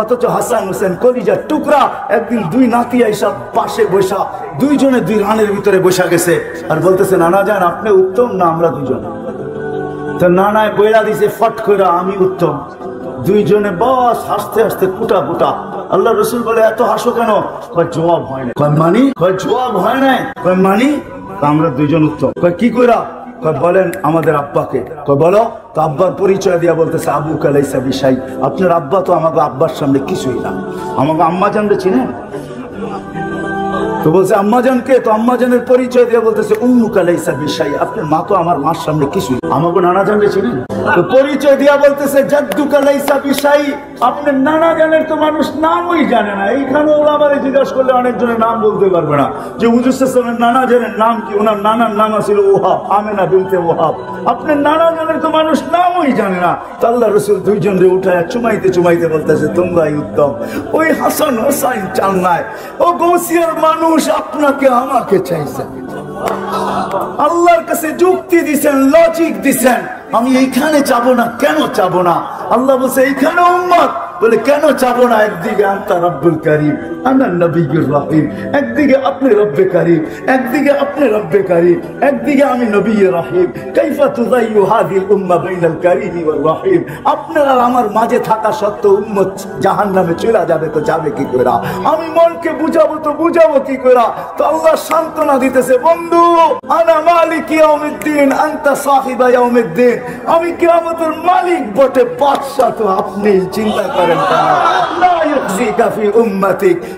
অথচ হাসান হোসেন কলিজার টুকরা একদিন দুই নাতি আইসা পাশে বসা, দুইজনে দুই রানের ভিতরে বসা গেছে আর বলতেছে নানা যান আপনি উত্তম না আমরা দুজন? তো নানায় বইলা দিছে ফট করে আমি উত্তম। দুইজনে বস হাসতে হাসতে কুটা কুটা। আল্লাহ রসুল বলে এত হাসো কেন? জবাব হয় না। মানি? জবাব হয় নাই। মানি? আমরা দুইজন উত্তম। কি কইরা? বলেন আমাদের আব্বাকে। বলো তো। আব্বার পরিচয় দিয়া বলতেছে আবু কালাইসা বিশাই, আপনার আব্বা তো আমাকে আব্বার সামনে কিছুই না। আমাকে আম্মা জানতে চিনেন? তো বলছে আম্মাজানকে। তো আম্মাজানের পরিচয় দিয়ে বলতেছে উম্মু কালাইসা বিশাই, আপনার মা তো আমার মার সামনে কিছুই। আমাকে নানা জানলে চিনেন? তো পরিচয় দিয়া বলতেছে জাদ্দু কালাইসা বিশাই, আপনার নানা জানের তো মানুষ নামই জানে না। এইখানে ওলামারে জিজ্ঞাসা করলে অনেকজনের নাম বলতে পারবে না যে হুজুর সাল্লাল্লাহু নানা জানের নাম কি। ওনার নানার নাম ছিল ওহাব, আমেনা বিনতে ওহাব। আপনার নানা জানের তো মানুষ নামই জানে না। তো আল্লাহ রসুল দুইজনরে উঠায় চুমাইতে চুমাইতে বলতেছে তোমরাই উত্তম। ওই হাসান হোসাইন চাল নাই, ও গৌসিয়ার মানুষ আপনাকে আমাকে চাইছে। আল্লাহর কাছে যুক্তি দিছেন, লজিক দিছেন। আমি এইখানে চাবো না, কেন চাবো না? আল্লাহ বলছে এইখানে উম্মত, বলে কেন চাবো না? একদিকে আনতা রব্বুল কারীম আনা নবিয়্যুর রহিম, একদিকে আপনি রব্বে কারীম, একদিকে আপনি রব্বে কারীম, একদিকে আমি নবিয়্যুর রহিম। কাইফা তুযাইয়ু হাযিল উম্মাহ বাইনাল কারীম ওয়ার রহিম। আপনারা আমার মাঝে থাকা সত্ত্বেও উম্মত জাহান্নামে চলে যাবে, তো যাবে কি করে? আমি মনকে বুঝাবো তো বুঝাবো কি করে? তো আল্লাহ সান্ত্বনা দিতেছে বন্ধু, আনা মালিক ইয়াউমিদ্দিন আনতা সাহিবা ইয়াউমিদ্দিন। আমি কিয়ামতের মালিক বটে, বাদশা তো আপনি। চিন্তা করেন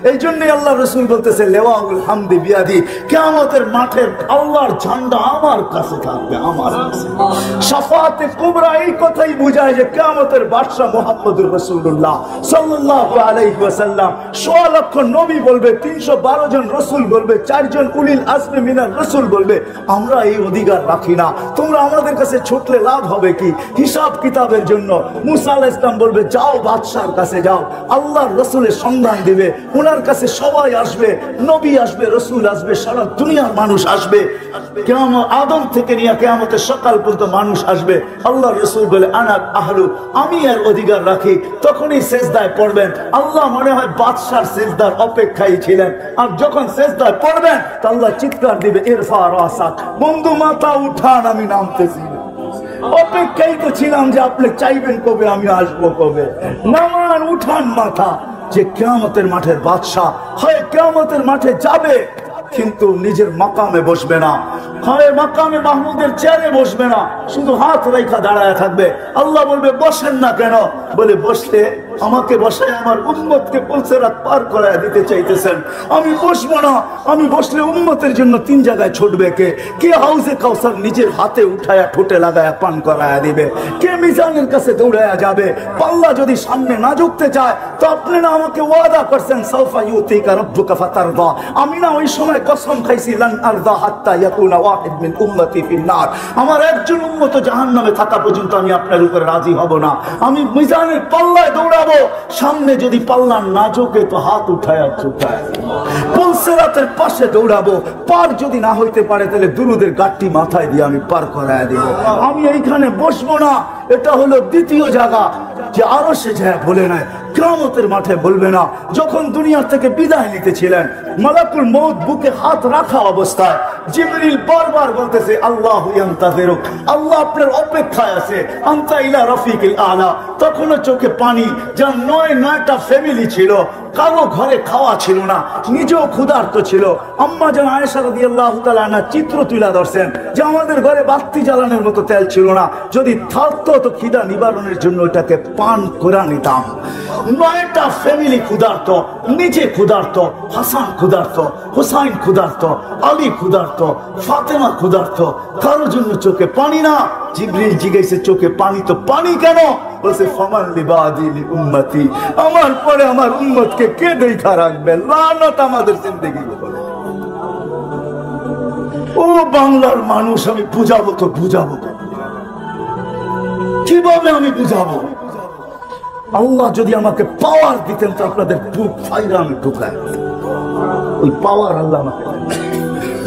এই জন্যই আল্লাহ রসুল বলতেছে লেওয়াউল হামদি বিয়াদি, কিয়ামতের মাঠের আল্লাহর ঝান্ডা আমার কাছে থাকবে, আমার কাছে। শাফাআতে কুবরা এই কথাই বুঝায় যে কিয়ামতের বাদশা মুহাম্মদুর রাসূলুল্লাহ সাল্লাল্লাহু আলাইহি ওয়াসাল্লাম। ১৬ লক্ষ নবী বলবে, ৩১২ জন রাসূল বলবে, ৪ জন উলিল আজমি মিনার রাসূল বলবে আমরা এই অধিকার রাখি না। তোমরা আমাদের কাছে ছুটলে লাভ হবে কি? হিসাব কিতাবের জন্য। মুসা আলাইহিস সালাম বলবে যাও বাদশার কাছে যাও, আল্লাহর রসুলের সন্ধান দিবে, ওনার কাছে সবাই আসবে, নবী আসবে, রসুল আসবে, সারা দুনিয়ার মানুষ আসবে। কিয়ামত আদম থেকে নিয়ে কিয়ামতের সকাল পর্যন্ত মানুষ আসবে। আল্লাহর রসুল বলে আনা আহলু, আমি এর অধিকার রাখি। তখনই সেজদায় পড়বেন। আল্লাহ মনে হয় বাদশার সেজদার অপেক্ষায় ছিলেন। আর যখন সেজদায় পড়বেন তো আল্লাহ চিৎকার দিবে ইরফা রাসাক, বন্ধু মাথা উঠান, আমি নামতেছি। অপেক্ষাই তো ছিলাম যে আপনি চাইবেন কবে, আমি আসবো কবে। নামান, উঠান মাথা। যে কিয়ামতের মাঠের বাদশা হয় কিয়ামতের মাঠে যাবে, কিন্তু নিজের মাকামে বসবে না, হয় মাকামে মাহমুদের চেয়ারে বসবে না, শুধু হাত রেখা দাঁড়ায় থাকবে। আল্লাহ বলবে বসেন না কেন? বলে বসলে আমাকে বসায় আমার উম্মতকে পুলসিরাত পার করায় দিতে চাইতেছেন, আমি বসবো না। আমি বসলে উম্মতের জন্য 3 জায়গায় ছুটবে কে? কে হাউজে কাউসার নিজের হাতে উঠায়া ঠোঁটে লাগায়া পান করায়া দিবে? কে মিজানের কাছে দৌড়ায়া যাবে? পাল্লা যদি সামনে না ঝুঁকতে চায় তো আপনি না আমাকে ওয়াদা করছেন সাউফা ইউতিকা রাব্বুকা ফাতারদা। আমি না ওই সময় কসম খাইছি লান আরদা হাত্তা ইয়াকুনা ওয়াহিদ মিন উম্মতি ফিন নার, আমার একজন উম্মত জাহান্নামে থাকা পর্যন্ত আমি আপনার উপরে রাজি হব না। আমি মিজানের পাল্লায় দৌড়াবো, সামনে যদি পাল্লা না ঝোঁকে তো হাত উঠায়া চুকায়। পুলসিরাতের পাশে দৌড়াবো, পার যদি না হইতে পারে তাহলে দুরুদের গাঁটটি মাথায় দিয়ে আমি পার করায় দিব। আমি এইখানে বসবো না। এটা হলো দ্বিতীয় জায়গা যে আরো সে যায় বলে নাই, কিয়ামতের মাঠে বলবে না। যখন দুনিয়া থেকে বিদায় নিতেছিলেন, মালাকুল মউত বুকে হাত রাখা অবস্থায় জিবরিল বারবার বলতেছে আল্লাহু ইয়ান্তাযিরুক, আল্লাহ আপনার অপেক্ষায় আছে, আনতা ইলা রাফিকিল আলা। তখনও চোখে পানি। যার 9টা ফ্যামিলি ছিল, কারো ঘরে খাওয়া ছিল না, নিজেও ক্ষুধার্ত ছিল। আম্মা জান আয়েশা রাদিয়াল্লাহু তাআলা আনহা চিত্র তুলে ধরছেন যে আমাদের ঘরে বাতি জ্বালানোর মতো তেল ছিল না, যদি থাকতো তো খিদা নিবারণের জন্য এটাকে পান করে নিতাম। 9টা ফ্যামিলি ক্ষুধার্ত, নিজে ক্ষুধার্ত, হাসান ক্ষুধার্ত, হুসাইন ক্ষুধার্ত, আলী ক্ষুধার্ত, ফাতেমা ক্ষুধার্ত, কারোর জন্য চোখে পানি না। জিবরিল জিজ্ঞাসা চোখে পানি তো পানি কেন? বলছে ফামান লিবাদি লিউম্মতি, আমার পরে আমার উম্মতকে কে দেখা রাখবে? লানত আমাদের জিন্দেগির উপরে। ও বাংলার মানুষ, আমি বুঝাবো তো বুঝাবো কিভাবে? আমি বুঝাবো? আল্লাহ যদি আমাকে পাওয়ার দিতেন তো আপনাদের বুক ফাইরা আমি ঢুকাই। ওই পাওয়ার আল্লাহ আমাকে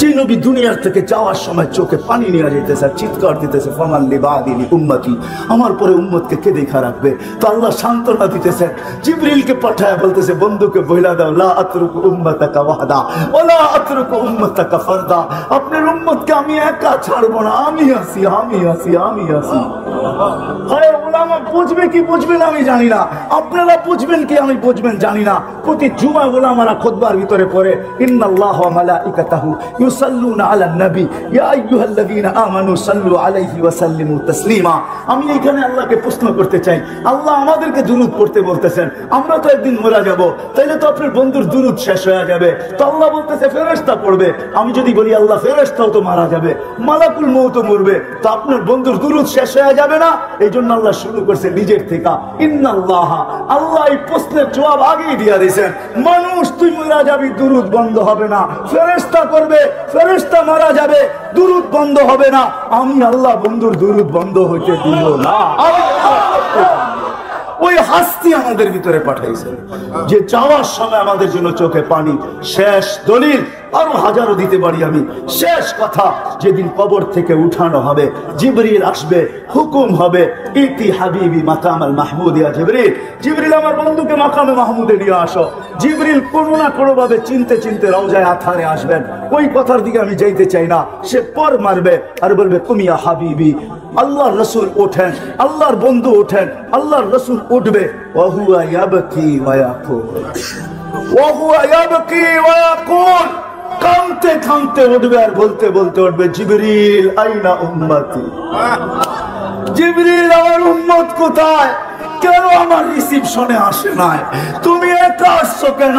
যে যে নবী দুনিয়ার থেকে যাওয়ার সময় চোখে পানি নিয়ে যেতেছে, চিৎকার দিতেছে, ফামান লিবাদিনি উম্মতি, আমার পরে উম্মতকে কে দেখা রাখবে? তো আল্লাহ সান্ত্বনা দিতেছেন, জিবরিলকে পাঠায় বলতেছে, বন্ধুকে বইলা দাও, লা আতরুকু উম্মাতাকা ওয়াহদা ওয়ালা আতরুকু উম্মাতাকা ফারদা, আপনার উম্মতকে আমি একা ছাড়বো না, আমি আছি, আমি আছি, আমি আছি। হয় ওলামা বুঝবে কি বুঝবে না আমি জানি না, আপনারা বুঝবেন কি আমি বুঝবেন জানি না। প্রতি জুমা ওলামারা খুতবার ভিতরে পড়ে, ইন্নাল্লাহা ওয়া মালাইকাতাহু ইউসাল্লুনা আলান নবী ইয়া আইয়ুহাল্লাযীনা আমানু সাল্লু আলাইহি ওয়া সাল্লিমু তাসলিমা। আমি এখানে আল্লাহকে প্রশ্ন করতে চাই, আল্লাহ আমাদেরকে দুরূদ পড়তে বলতেছেন, আমরা তো একদিন মারা যাব, তাইলে তো আপনার বন্ধুর দুরূদ শেষ হয়ে যাবে। তো আল্লাহ বলতেছে ফেরেশতা পড়বে। আমি যদি বলি আল্লাহ ফেরেশতাও তো মারা যাবে, মালাকুল মউত মরবে, তো আপনার বন্ধুর দুরূদ শেষ হয়ে যাবে না? এই জন্য আল্লাহ শুরু করছে নিজের থেকে, ইন্নাল্লাহা, আল্লাহ এই প্রশ্নের জবাব আগেই দিয়ে দিয়েছেন, মানুষ তুই মারা যাবি, দুরূদ বন্ধ হবে না, ফেরেশতা করবে, ফেরেশতা মারা যাবে, দুরূদ বন্ধ হবে না, আমি আল্লাহ বন্ধুর দুরূদ বন্ধ হইতে দিব না। ওই হাস্তি আমাদের ভিতরে পাঠাইছে যে যাওয়ার সময় আমাদের জন্য চোখে পানি। শেষ দলিল আরো হাজারো দিতে পারি আমি। শেষ কথা, যেদিন কবর থেকে উঠানো হবে, জিবরিল আসবে, হুকুম হবে, ইতি হাবিবি মাকামাল মাহমুদ, ইয়া জিবরিল, জিবরিল আমার বন্ধুকে মাকামে মাহমুদে নিয়ে আসো। জিবরিল কোনো না কোনো ভাবে চিনতে চিনতে রওজায়ে আথারে আসবেন। ওই কথার দিকে আমি যাইতে চাই না। সে পর মারবে আর বলবে কুমিয়া হাবিবি, আল্লাহর রাসূল ওঠেন, আল্লাহর বন্ধু ওঠেন, আল্লাহর রাসূল উঠবে, ওয়া হুয়া ইয়াবকি ওয়া ইয়াকুল, ওয়া হুয়া ইয়াবকি ওয়া ইয়াকুল, কাঁদতে কাঁদতে উঠবে আর বলতে বলতে উঠবে, জিবরিল আইনা উম্মতি, জিবরিল আমার উম্মত কোথায়? কেন আমার রিসিপশনে আসে নাই? তুমি একা আসছো কেন?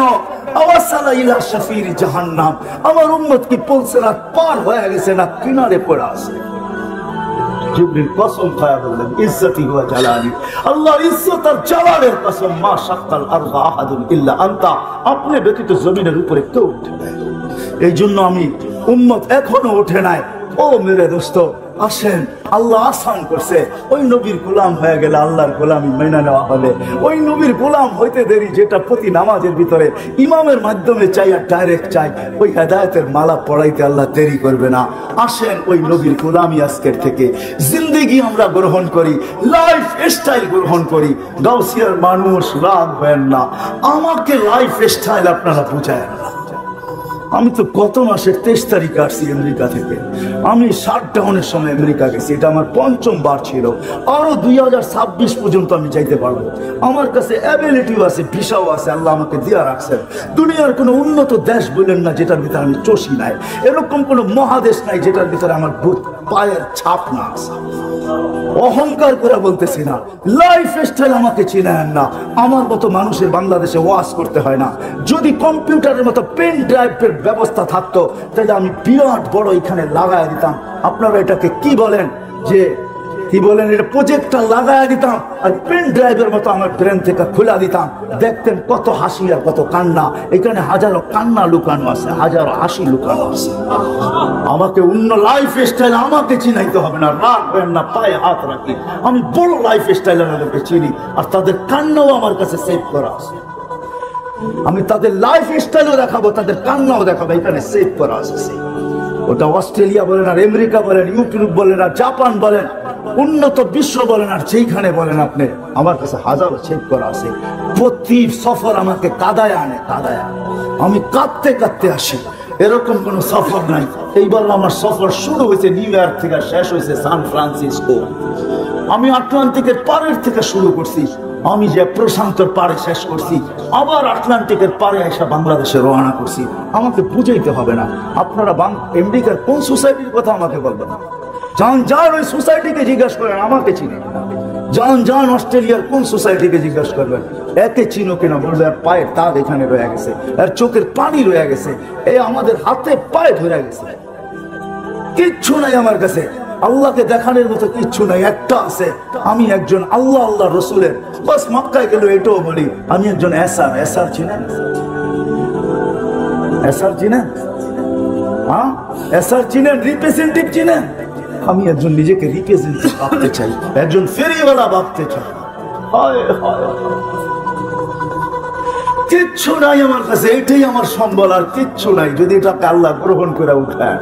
আওয়াসালা ইলা শাফির জাহান্নাম, আমার উম্মত কি পুলসিরাত পার হয়ে গেছে না কিনারে পড়ে আছে? জিবরিল কসম খায়া বললেন, ইজ্জতি ওয়া জালালি, আল্লাহর ইজ্জত আর জালালের কসম, মা শাক্কাল আরদা আহাদুন ইল্লা আনতা, আপনি ব্যতীত জমিনের উপরে কেউ উঠে নাই। এই জন্য আমি উম্মত এখনো ওঠে নাই। ও মেরে দোস্ত, আসেন, আল্লাহ আসান করছে। ওই নবীর গোলাম হয়ে গেলে আল্লাহর গোলামি মেনে নেওয়া হবে। ওই নবীর গোলাম হইতে দেরি, যেটা প্রতি নামাজের ভিতরে ইমামের মাধ্যমে চাই আর ডাইরেক্ট চাই, ওই হেদায়েতের মালা পড়াইতে আল্লাহ দেরি করবে না। আসেন ওই নবীর গোলামি আজকের থেকে জিন্দেগি আমরা গ্রহণ করি, লাইফ স্টাইল গ্রহণ করি। গাউসিয়ার মানুষ রাগ হয় না, আমাকে লাইফ স্টাইল আপনারা বুঝায় না। আমি তো গত মাসের 23 তারিখে আসছি আমেরিকা থেকে। আমি শাটডাউনের সময় আমেরিকা গেছি, এটা আমার 5ম বার ছিল। আরো 2026 পর্যন্ত আমি যাইতে পারবো। আমার কাছে অ্যাবিলিটিও আছে, ভিসাও আছে, আল্লাহ আমাকে দিয়া রাখছেন। দুনিয়ার কোনো উন্নত দেশ বলেন না যেটার ভিতরে আমি চষি নাই, এরকম কোনো মহাদেশ নাই যেটার ভিতরে আমার পায়ের ছাপ না আছে। অহংকার করে বলতেছি না, লাইফ স্টাইল আমাকে চিনেন না। আমার মতো মানুষের বাংলাদেশে ওয়াজ করতে হয় না। যদি কম্পিউটারের মতো পেন ড্রাইভের ব্যবস্থা থাকতো, তাহলে আমি বিরাট বড় এখানে লাগাই দিতাম। আপনারা এটাকে কি বলেন, যে কি বলেন, এটা প্রজেক্টর লাগাই দিতাম আর পেন ড্রাইভের মতো আমার ব্রেন থেকে খুলে দিতাম। দেখতেন কত হাসি আর কত কান্না। এখানে হাজারো কান্না লুকানো আছে, হাজারো হাসি লুকানো আছে। আমাকে অন্য লাইফ স্টাইল আমাকে চিনাইতে হবে না, রাখবেন না, পায়ে হাত রাখি। আমি বড় লাইফ স্টাইলারদেরকে চিনি আর তাদের কান্নাও আমার কাছে সেভ করা আছে। আমি তাদের লাইফ স্টাইলও দেখাবো, তাদের কান্নাও দেখাবো, এখানে সেভ করা আছে। ওটা অস্ট্রেলিয়া বলেন আর আমেরিকা বলেন, ইউরোপ বলেন আর জাপান বলেন, উন্নত বিশ্ব বলেন আর যেইখানে বলেন আপনি, আমার কাছে হাজারো সেভ করা আছে। প্রতি সফর আমাকে কাদায় আনে, কাদায় আনে। আমি কাঁদতে কাঁদতে আসি, এরকম কোনো সফর নাই। এইবার আমার সফর শুরু হয়েছে নিউ ইয়র্ক থেকে, শেষ হয়েছে সান ফ্রান্সিসকো। আমি আটলান্টিকের পারের থেকে শুরু করছি, আমি যে প্রশান্তর পারে শেষ করছি, আবার আটলান্টিকের পারে এসে বাংলাদেশে রওনা করছি। আমাকে বুঝাইতে হবে না। আপনারা আমেরিকার কোন সোসাইটির কথা আমাকে বলবেন, যান যান ওই সোসাইটিকে জিজ্ঞাসা করেন, আমাকে চিনি। যান যান অস্ট্রেলিয়ার কোন সোসাইটিকে জিজ্ঞাসা করবেন, একে চিনো কিনা বলবে আর পায়ের দাগ এখানে রয়ে গেছে, আর চোখের পানি রয়ে গেছে, এই আমাদের হাতে পায়ে ধরে গেছে। কিচ্ছু নাই আমার কাছে, আল্লাহকে দেখানোর মতো কিচ্ছু নাই। একটা আছে, আমি একজন আল্লাহ আল্লাহ রসুলের, বাস মক্কায় গেল এটাও বলি আমি একজন এসার। এসার চিনেন? এসার চিনেন? হ্যাঁ, এসার চিনেন? রিপ্রেজেন্টেটিভ চিনেন? আমি একজন নিজেকে রিপ্রেজেন্টেটিভ ভাবতে চাই, একজন ফেরিওয়ালা ভাবতে চাই। কিচ্ছু নাই আমার কাছে, এটাই আমার সম্বল, আর কিচ্ছু নাই। যদি এটাকে আল্লাহ গ্রহণ করে উঠায়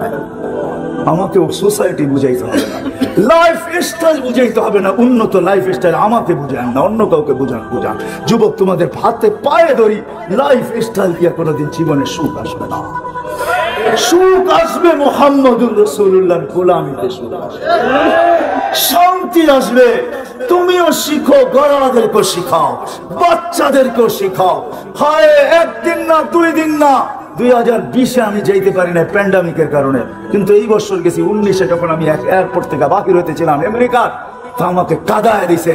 আমাকে সোসাইটি বুঝাইতে হবে না, লাইফ স্টাইল বুঝাইতে হবে না, উন্নত লাইফ স্টাইল আমাকে বুঝান না, অন্য কাউকে বুঝান। যুবক, তোমাদের হাতে পায়ে ধরি, লাইফ স্টাইল দিয়ে কোনোদিন জীবনে সুখ আসবে না। সুখ আসবে মুহাম্মদুর রাসূলুল্লাহর গোলামিতে, সুখ আসবে, শান্তি আসবে। তুমিও শিখো, গড়াদেরকেও শিখাও, বাচ্চাদেরকেও শিখাও। হয় একদিন না, 2 দিন না, 2020-এ আমি যাইতে পারি না প্যান্ডামিকের কারণে, কিন্তু এই বছর গেছি 19-এ, যখন আমি এয়ারপোর্ট থেকে বাহির হইতেছিলাম আমেরিকার, তা আমাকে কাদায় দিছে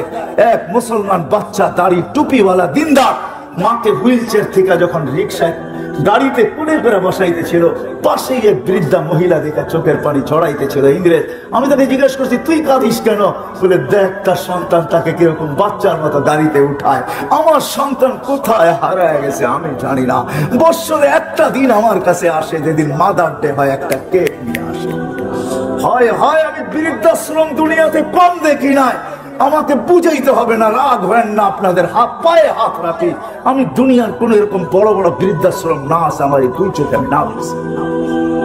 এক মুসলমান বাচ্চা, দাড়ি টুপিওয়ালা দিনদার, মাকে হুইল চেয়ার থেকে যখন রিক্সায় গাড়িতে কোলে করে বসাইতেছিল, পাশে এক বৃদ্ধা মহিলা দেখা চোখের পানি ছড়াইতেছিল, ইংরেজ। আমি তাকে জিজ্ঞেস করছি, তুই কাঁদিস কেন? বলে, দেখ তার সন্তান তাকে কিরকম বাচ্চার মতো গাড়িতে উঠায়। আমার সন্তান কোথায় হারায় গেছে আমি জানি না। বছরে একটা দিন আমার কাছে আসে, যেদিন মাদার ডে হয়, একটা কেক নিয়ে আসে। হয় আমি বৃদ্ধাশ্রম দুনিয়াতে কম দেখি নাই। আমাকে বুঝাইতে হবে না, রাগ হয় না, আপনাদের হাত পায়ে হাত রাখি। আমি দুনিয়ার কোন এরকম বড় বড় বৃদ্ধাশ্রম না আছে আমার এই 2 চোখে আমি না বলছি।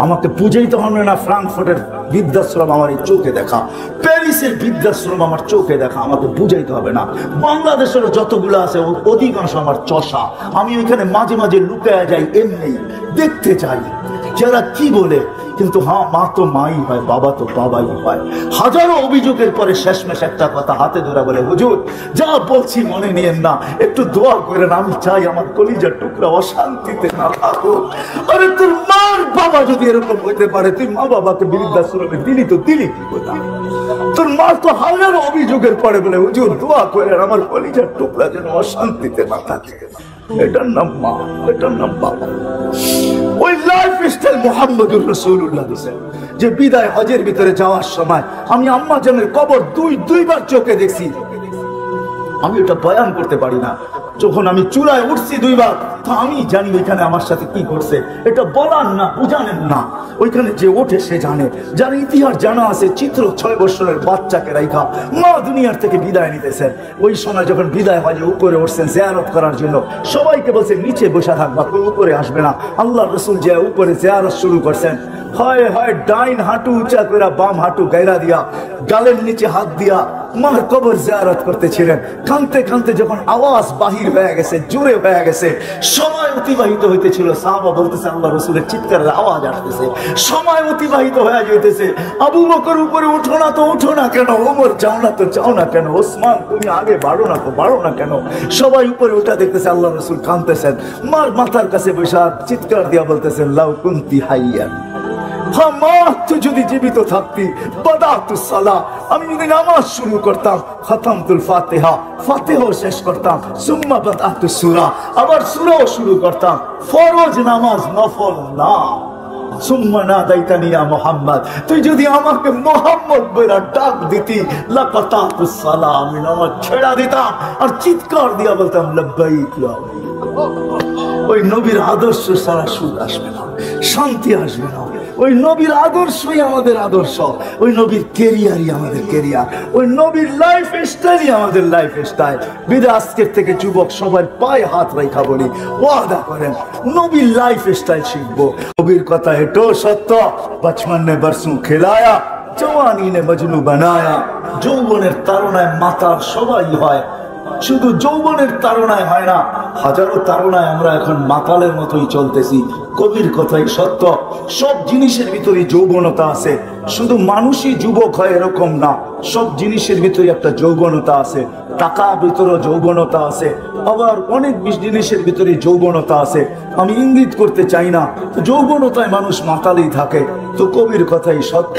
আমাকে বুঝাইতে হবে না, ফ্রাঙ্কফুর্টের বৃদ্ধাশ্রম আমার এই চোখে দেখা, প্যারিসের বৃদ্ধাশ্রম আমার চোখে দেখা, আমাকে বুঝাইতে হবে না। বাংলাদেশের যতগুলো আছে অধিকাংশ আমার চষা। আমি ওইখানে মাঝে মাঝে লুকায়া যাই, এমনি দেখতে চাই যারা কি বলে। কিন্তু হ্যাঁ, মা তো মাই হয়, বাবা তো বাবাই হয়। হাজারো অভিযোগের পরে শেষমেশ একটা কথা হাতে ধরে বলে, হুজুর যা বলছি মনে নিয়েন না, একটু দোয়া করেন, আমি চাই আমার কলিজার টুকরা অশান্তিতে না থাকুক। আরে তোর মার বাবা যদি এরকম হইতে পারে, তুই মা বাবাকে বৃদ্ধাশ্রমে দিলি তো দিলি কি কথা? তোর মা তো হাজারো অভিযোগের পরে বলে, হুজুর দোয়া করেন আমার কলিজার টুকরা যেন অশান্তিতে না থাকে। এটার নাম মা, এটার নাম বাবা। ওই লাইফ স্টাইল মুহাম্মদুর রাসূলুল্লাহ যে বিদায় হজের ভিতরে যাওয়ার সময় আমি আম্মা জানের কবর দুইবার চোখে দেখছি। আমি ওটা বয়ান করতে পারি না। যখন আমি চূড়ায় উঠছি 2 বার, তো আমি জানি ওইখানে আমার সাথে কি করছে। এটা বলার না, বুঝানেন না। ওইখানে যে ওঠে সে জানে, যার ইতিহাস জানা আছে। চিত্র 6 বছরের বাচ্চাকে রাইখা মা দুনিয়ার থেকে বিদায় নিতেছেন। ওই সময় যখন বিদায় হয়, উপরে উঠছেন জিয়ারত করার জন্য, সবাইকে বলছে নিচে বসে থাকবা, কেউ উপরে আসবে না। আল্লাহ রাসূল যে উপরে জিয়ারত শুরু করছেন, হয় ডাইন হাঁটু উঁচা করে বাম হাঁটু গায়রা দিয়া, গালের নিচে হাত দিয়া মার কবর জিয়ারত করতেছিলেন। কাঁদতে কাঁদতে যখন আওয়াজ বাহির হয়ে গেছে, জোরে হয়ে গেছে, সময় অতিবাহিত হইতেছিল। সাহাবা বলতেছে, আল্লাহ রাসূলের চিৎকারের আওয়াজ আসতেছে, সময় অতিবাহিত হয়ে যাইতেছে। আবু বকর উপরে উঠো না তো উঠো না কেন? ওমর যাও না তো যাও না কেন? ওসমান তুমি আগে বাড়ো না তো বাড়ো না কেন? সবাই উপরে উঠা দেখতেছে, আল্লাহ রাসূল কাঁদতেছেন। মার মাথার কাছে বসে চিৎকার দিয়া বলতেছেন, লাউ কুনতি হাইয়ান, তুই যদি জীবিত থাকতি, বাদাতুস সালাহ, আমি যদি নামাজ শুরু করতাম, খতমতুল ফাতিহা, ফাতিহা শেষ করতাম, সুম্মা বাদাতুস সূরা, আবার সূরাও শুরু করতাম। ফরজ নামাজ, নফল না। সুম্মা নাদাইতানি ইয়া মুহাম্মদ, তুই যদি আমাকে মুহাম্মদ বলে ডাক দিতি, লাকাতাতুস সালাহ, আমি নামাজ ছেড়ে দিতাম আর চিৎকার দিয়া বলতাম লাব্বাইক ইয়া আল্লাহ। ওই নবীর আদর্শ সারা সুখ আসবে না, শান্তি আসবে না। ওই নবীর আদর্শই আমাদের আদর্শ, ওই নবীর কেরিয়ারই আমাদের কেরিয়ার, ওই নবীর লাইফ স্টাইলই আমাদের লাইফ স্টাইল। বিদা আজকের থেকে যুবক সবার পায়ে হাত রেখা বলি, ওয়াদা করেন নবীর লাইফ স্টাইল শিখবো। নবীর কথা এটাও সত্য, বচপন নে বরসোं খেলায়া, জওয়ানি নে মজনু বানায়া। যৌবনের তাড়নায় মাতার সবাই হয়, শুধু যৌবনের তাড়নায় হয় না, হাজারো তাড়নায় আমরা এখন মাতালের মতোই চলতেছি। কবির কথাই সত্য, সব জিনিসের ভিতরে যৌবনতা আছে। শুধু মানুষই যুবক হয় এরকম না, সব জিনিসের ভিতরে একটা যৌবনতা আছে। টাকা ভিতরে যৌবনতা আছে, আবার অনেক জিনিসের ভিতরে যৌবনতা আছে। আমি ইঙ্গিত করতে চাই না, যৌবনতায় মানুষ মাতালেই থাকে। তো কবির কথাই সত্য,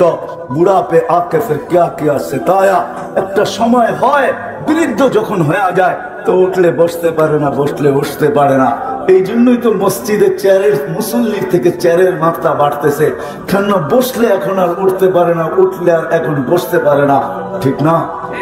বুড়া পে আকে ফির ক্যা কিয়া সিতায়া। একটা সময় হয় বৃদ্ধ যখন হয়ে যায়, তো উঠলে বসতে পারে না, বসলে বসতে পারে না। এই জন্যই তো মসজিদের চেয়ারের মুসল্লির থেকে চেয়ারের মাত্রা বাড়তেছে। কেননা বসলে এখন আর উঠতে পারে না, উঠলে আর এখন বসতে পারে না, ঠিক না?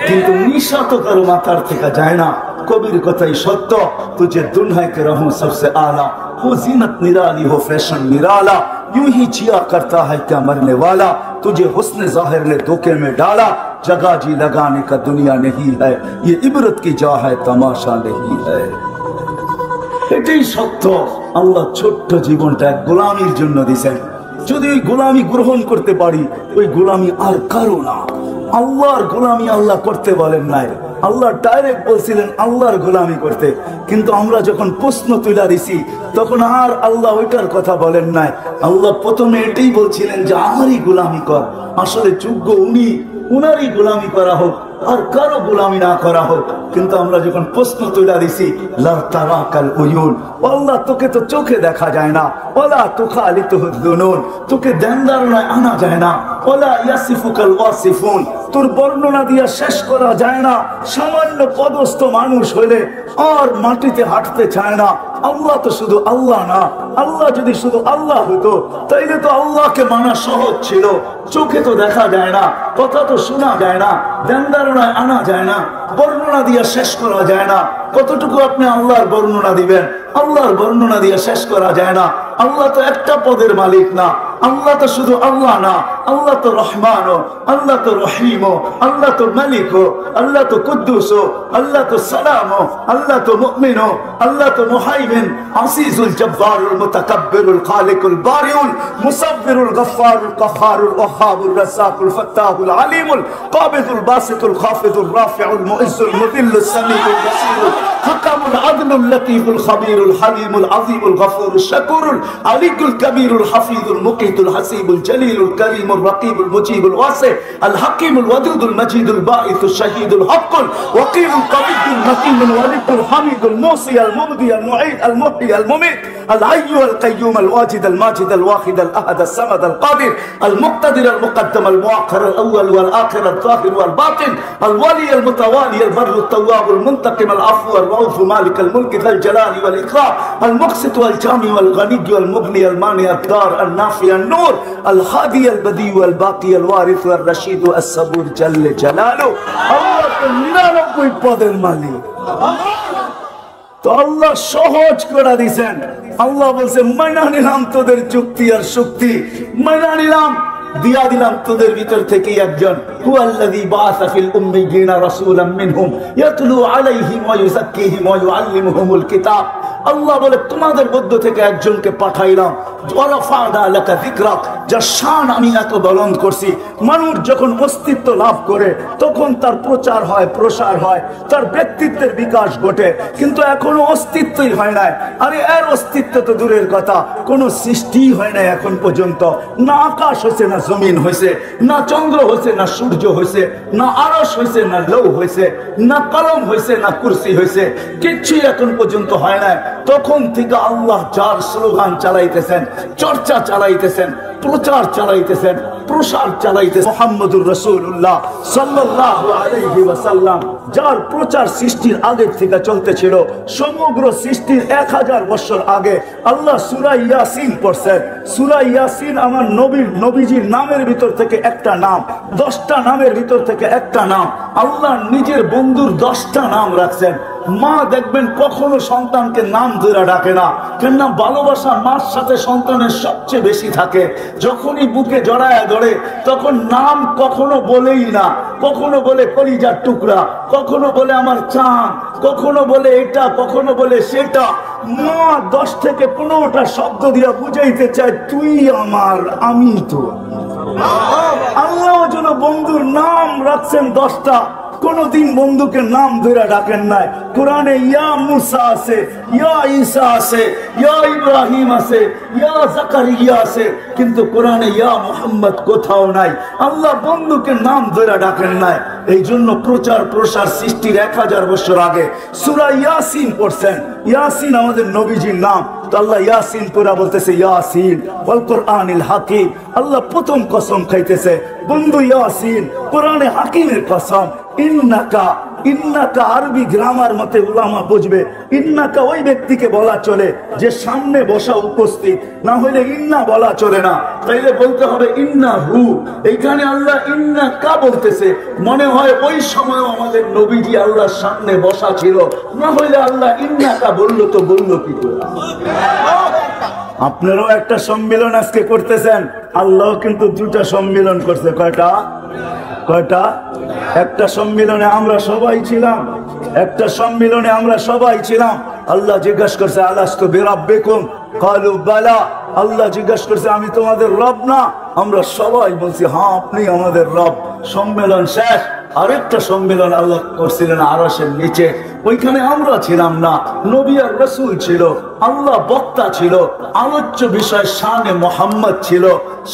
কিন্তু নিশা তো কারো মাথার থেকে যায় না। কবির কথাই সত্য, তুঝে দুলহায় কে রহूं सबसे आला, हो जीनत निराली हो फैशन निराला, यूं ही जिया करता है क्या मरने वाला, तुझे हुस्न जाहिर ने धोखे में डाला, जगह जी लगाने का दुनिया नहीं है, ये इबरत की जा है तमाशा नहीं है। এটাই সত্য। আল্লাহ ছোট্ট জীবনটা গোলামির জন্য দিয়েছেন। যদি ওই গোলামি গ্রহণ করতে পারি, ওই গোলামি আর কারো না। আল্লাহর গোলামি আল্লাহ করতে বলেন নাই, আল্লাহ ডাইরেক্ট বলছিলেন আল্লাহর গোলামি করতে। কিন্তু আমরা যখন প্রশ্ন তুলে দিছি, তখন আর আল্লাহ ওইটার কথা বলেন নাই। আল্লাহ প্রথমে এটাই বলছিলেন যে আমারই গোলামি কর। আসলে যোগ্য উনি, উনারই গোলামি করা হোক, আর কারো গোলামি না করা হোক। কিন্তু আমরা যখন প্রশ্ন তুলে দিছি, লা তারাকাল উয়ুন, আল্লাহ তোকে তো চোখে দেখা যায় না, ওয়ালা তুখালিতুহুদ দুনুন, তোকে ধ্যান ধারণায় আনা যায় না, ওয়ালা ইয়াসিফুকাল ওয়াসিফুন, তোর বর্ণনা দিয়ে শেষ করা যায় না। সামান্য পদস্থ মানুষ হলে আর মাটিতে হাঁটতে চায় না। আল্লাহ তো শুধু আল্লাহ না। আল্লাহ যদি শুধু আল্লাহ হতো, তাইলে তো আল্লাহকে মানা সহজ ছিল। চোখে তো দেখা যায় না, কথা তো শোনা যায় না, ধ্যান ধারণায় আনা যায় না, বর্ণনা দিয়ে শেষ করা যায় না। কতটুকু আপনি আল্লাহর বর্ণনা দিবেন? আল্লাহর বর্ণনা দিয়ে শেষ করা যায় না। আল্লাহ তো একটা পদের মালিক না। আল্লাহ তো শুধু আল্লাহ না, আল্লাহ তো রহমান, আল্লাহ তো রহিম, আল্লাহ তো মালিক, আল্লাহ তো কুদ্দুস, আল্লাহ তো সালাম, আল্লাহ তো মুমিন, আল্লাহ তো মুহাইমিন, আসিজুল জব্বারুল মুতাকাব্বিরুল খালিকুল বারিউল মুসাব্বিরুল গফফারুল কাহ্হারুল ওয়াহ্হাবুর রাজ্জাকুল ফাত্তাহুল আলিমুল কাবিদুল বাসিতুল খাফিদুর রাফিউল মুইজ্জুল মুদিল্লুস সামিউল বাসিরুল হাকামুল আদলুল লতীফুল খাবীরুল হালিমুল আযীমুল গফুরুশ শাকুরুল আলিকুল কবীরুল হাফিজুল মুকিতুল হাসিবুল জলিলুল করিমুল রকিবুল মুজিবুল ওয়াসি আল হাকিমুল ওয়াদুদুল মজিদুল বাঈসুশ শাহীদুল হক্কুল ওয়াকিলুল কবিয়ুল মতিনুল ওয়ালিদুল হামিদুল মুসি আল মুবদি আল মুঈদ আল মুহয়ি আল মুমীত আল হাইয়্যু আল কাইয়্যুম আল ওয়াজিদ আল মাজিদ আল ওয়াহিদ আল আহাদ আল সামাদ আল কাদির আল মুক্তাদির আল মুকদ্দম আল মুআখখার আল আউয়াল ওয়াল আখির আল যাহির ওয়াল বাতিন আল ওয়ালি আল মুতাওয়ালি আল বাররু আল তাওয়াব আল মুনতাকিম আল আফু আল রাউফ মালিক আল মুলক যাল জালালি ওয়াল ইকরাম আল মুকসিত ওয়াল জামি ওয়াল গনি ওয়াল মুগনি আল মানি আল দার আল নাফি আল নূর আল হাদি আল বদি ওয়াল বাকি আল ওয়ারিস ওয়াল রশিদ আস সাবুর জাল্লে জালালু। আল্লাহ তো 99 পদের মালিক। তো আল্লাহ সহজ করে দিয়েছেন। আল্লাহ বলছে মাইনা নিলাম তোদের যুক্তি আর শক্তি, মাইনা নিলাম, দিয়া দিলাম তোদের ভিতর থেকে একজন। হুয়াল্লাযী বাআসা ফিল উম্মিয়িনা রাসূলাম মিনহুম ইয়াতলু আলাইহিম ওয়া ইউযাক্কিহিম ওয়া ইউআল্লিমুহুমুল কিতাব। আল্লাহ বলে তোমাদের মধ্য থেকে একজনকে পাঠাইলাম, ওয়ারাফা'না লাকা যিকরাক, যার শান আমি এত বুলন্দ করছি। মানুষ যখন অস্তিত্ব লাভ করে, তখন তার প্রচার হয়, প্রসার হয়, তার ব্যক্তিত্বের বিকাশ ঘটে। কিন্তু এখনো অস্তিত্বই হয় নাই। আরে এর অস্তিত্ব তো দূরের কথা, কোনো সৃষ্টি হয় নাই এখন পর্যন্ত। না আকাশ হয়েছে, না জমিন হয়েছে, না চন্দ্র হয়েছে, না সূর্য হয়েছে, না আরশ হয়েছে, না লৌহ হয়েছে, না কলম হয়েছে, না কুরসি হয়েছে, কিচ্ছুই এখন পর্যন্ত হয় নাই। তখন থেকে আল্লাহ যার স্লোগান চালাইতেছেন, চর্চা চালাইতেছেন, প্রচার চালাইতেছেন, প্রসার চালাইতেছেন, মুহাম্মদুর রাসূলুল্লাহ সাল্লাল্লাহু আলাইহি ওয়াসাল্লাম, যার প্রচার সৃষ্টির আগে থেকে চলতেছিল। সমগ্র সৃষ্টির 1000 বছর আগে আল্লাহ সূরা ইয়াসিন পড়ছেন। সূরা ইয়াসিন আমার নবীজির নামের ভিতর থেকে একটা নাম, 10টা নামের ভিতর থেকে একটা নাম। আল্লাহ নিজের বন্ধুর 10টা নাম রাখছেন। মা দেখবেন কখনো সন্তানকে নাম ধরে ডাকে না, কেননা ভালোবাসা মার সাথে সন্তানের সবচেয়ে বেশি থাকে। যখনই বুকে জড়ায় ধরে, তখন নাম কখনো বলেই না। কখনো বলে কলিজার টুকরা, কখনো বলে আমার চাঁদ, কখনো বলে এটা, কখনো বলে সেটা। মা 10 থেকে 15টা শব্দ দিয়া বুঝাইতে চায় তুই আমার, আমি তো। আল্লাহ যেন বন্ধুর নাম রাখছেন 10টা। কোনদিন বন্ধুকে নাম ধরে ডাকেন নাই। কোরআনে ইয়া মুসা আছে, ইয়া ঈসা আছে, ইয়া ইব্রাহিম আছে, ইয়া জাকারিয়া আছে, কিন্তু কোরআনে ইয়া মুহাম্মদ কোথাও নাই। আল্লাহ বন্ধুকে নাম ধরে ডাকেন নাই। এই জন্য প্রচার প্রসার সৃষ্টির 1000 বছর আগে সূরা ইয়াসিন পড়ছেন। ইয়াসিন আমাদের নবীজির নাম। তো আল্লাহ ইয়াসিন পুরা বলতেছে ইয়াসিন ওয়াল কুরআনিল হাকিম। আল্লাহ প্রথম কসম খাইতেছে বন্ধু ইয়াসিন, কোরআনে হাকিমের কসম। ইন্নাকা, ইন্নাকা আরবি গ্রামার মতে উলামা বুঝবে, ইন্নাকা ওই ব্যক্তিকে বলা চলে যে সামনে বসা উপস্থিত, না হলে ইন্না বলা চলে না। তাইলে বলতে হবে ইন্নাহু। এইখানে আল্লাহ ইন্নাকা বলতেছে, মনে হয় ওই সময় আমাদের নবীজি আল্লাহর সামনে বসা ছিল, না হলে আল্লাহ ইন্নাকা বললো তো বললো কি করে? আপনারাও একটা সম্মেলন আজকে করতেছেন, আল্লাহ কিন্তু 2টা সম্মেলন করছে। কয়টা? একটা সম্মেলনে আমরা সবাই ছিলাম, একটা সম্মেলনে আমরা সবাই ছিলাম। আল্লাহ জিজ্ঞাসা করছে আলাস্তু বিরাব্বিকুম ক্বালু বালা, আল্লাহ জিজ্ঞাসা করছে আমি তোমাদের রব না? আমরা সবাই বলছি হ্যাঁ আপনি আমাদের রব। সম্মেলন শেষ। আরেকটা সম্মেলন আল্লাহ করছিলেন আরশের নিচে, ওইখানে আমরা ছিলাম না, নবী আর রাসূল ছিল, আল্লাহ বক্তা ছিল, আলোচ্য বিষয় শানে মুহাম্মদ ছিল,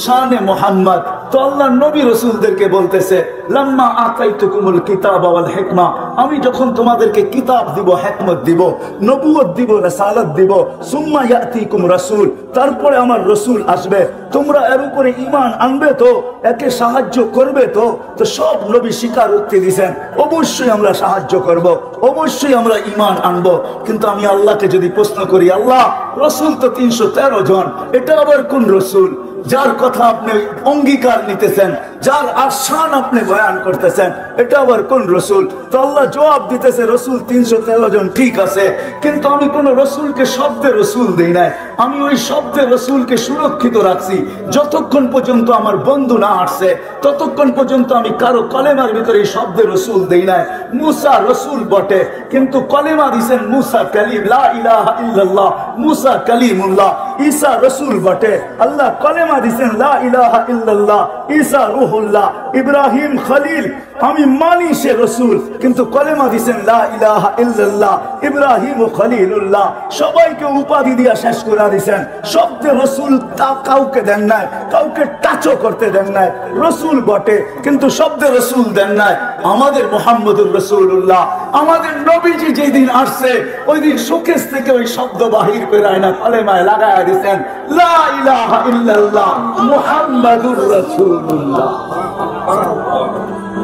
শানে মুহাম্মদ। তো আল্লাহ নবী রাসূলদেরকে বলতেছে লাম্মা আতাইতুকুমুল কিতাব ওয়াল হিকমা, আমি যখন তোমাদেরকে কিতাব দিব, হিকমত দিব, নবুয়ত দিব, রাসালাত দিব, সুম্মা ইয়াতিকুম রাসূল, তারপরে আমার রাসূল আসবে, তোমরা এর উপরে ঈমান আনবে তো, একে সাহায্য করবে তো? তো সব নবী স্বীকার উক্তি দিয়েছেন অবশ্যই আমরা সাহায্য করব, অবশ্যই আমরা ঈমান আনব। কিন্তু আমি আল্লাহকে যদি প্রশ্ন করি, আল্লাহ রাসূল তো 313 জন, এটা আবার কোন রাসূল যার কথা আপনি অঙ্গীকার নিতেছেন, যার আশান আপনি বয়ান করতেছেন, এটা আবার কোন রসুল? তো আল্লাহ জবাব দিতেছে রসুল 313 জন ঠিক আছে, কিন্তু আমি কোন রসুলকে শব্দে রসুল দেই নাই, আমি ওই শব্দে রসুলকে সুরক্ষিত রাখছি। যতক্ষণ পর্যন্ত আমার বন্ধু না আসছে ততক্ষণ পর্যন্ত আমি কারো কলেমার ভিতরে এই শব্দে রসুল দেই নাই। মুসা রসুল বটে, কিন্তু কলেমা দিছেন মুসা কালিম, লা ইলাহা ইল্লাল্লাহ, মুসা কালিমুল্লাহ। ঈসা রসুল বটে, আল্লাহ কলেমা দিছেন লা ইলাহা ইল্লাল্লাহ, ঈসা রূহুল্লাহ। ইব্রাহিম খলিল, আমি মানি সে রসুল, কিন্তু কলেমা দিছেন লা ইলাহা ইল্লাল্লাহ, ইব্রাহিম খলিলুল্লাহ। সবাইকে উপাধি দিয়া শেষ করে দিছেন, শব্দে রসুল তা কাউকে দেন নাই, কাউকে টাচও করতে দেন নাই। রসুল বটে কিন্তু শব্দে রসুল দেন নাই। আমাদের মুহাম্মদুর রাসূলুল্লাহ, আমাদের নবীজি যেদিন আসছে ওই দিন শোকেস থেকে ওই শব্দ বাহির করে না, কলেমায় লাগায়া দিছেন লা ইলাহা ইল্লাল্লাহ মুহাম্মাদুর রাসূলুল্লাহ।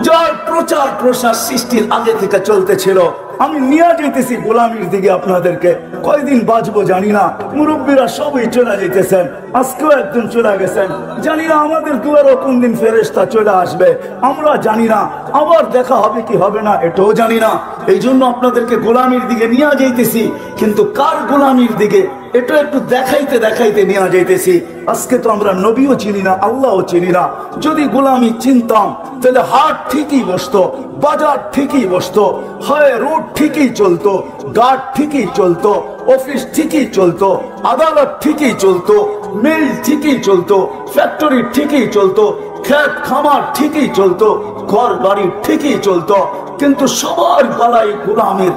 যার প্রচার প্রসার সৃষ্টির আগে থেকে চলতেছিল। আমি নিয়ে যেতেছি গোলামির দিকে আপনাদেরকে, কয়দিন বাঁচবো জানি না, মুরব্বীরা সবই চলে যেতেছেন, আজকেও একজন চলে গেছেন, জানি না আমাদের দুয়ারও কোন দিন ফেরেশতা চলে আসবে, আমরা জানি না, আবার দেখা হবে কি হবে না এটাও জানি না। এই জন্য আপনাদেরকে গোলামির দিকে নিয়ে যাইতেছি, কিন্তু কার গোলামির দিকে এটা একটু দেখাইতে দেখাইতে নিয়ে যাইতেছি। আজকে তো আমরা নবীও চিনি না, আল্লাহও চিনি না। যদি গোলামি চিনতাম তাহলে হাট ঠিকই বসতো, বাজার ঠিকই বসতো, হয় রোড ঠিকই চলতো, গার্ড ঠিকই চলতো, অফিস ঠিকই চলতো, আদালত ঠিকই চলতো, মিল ঠিকই চলতো, ফ্যাক্টরি ঠিকই চলতো, ক্ষেত খামার ঠিকই চলতো, ঘর বাড়ি ঠিকই চলতো, কিন্তু সবার গলায় গোলামের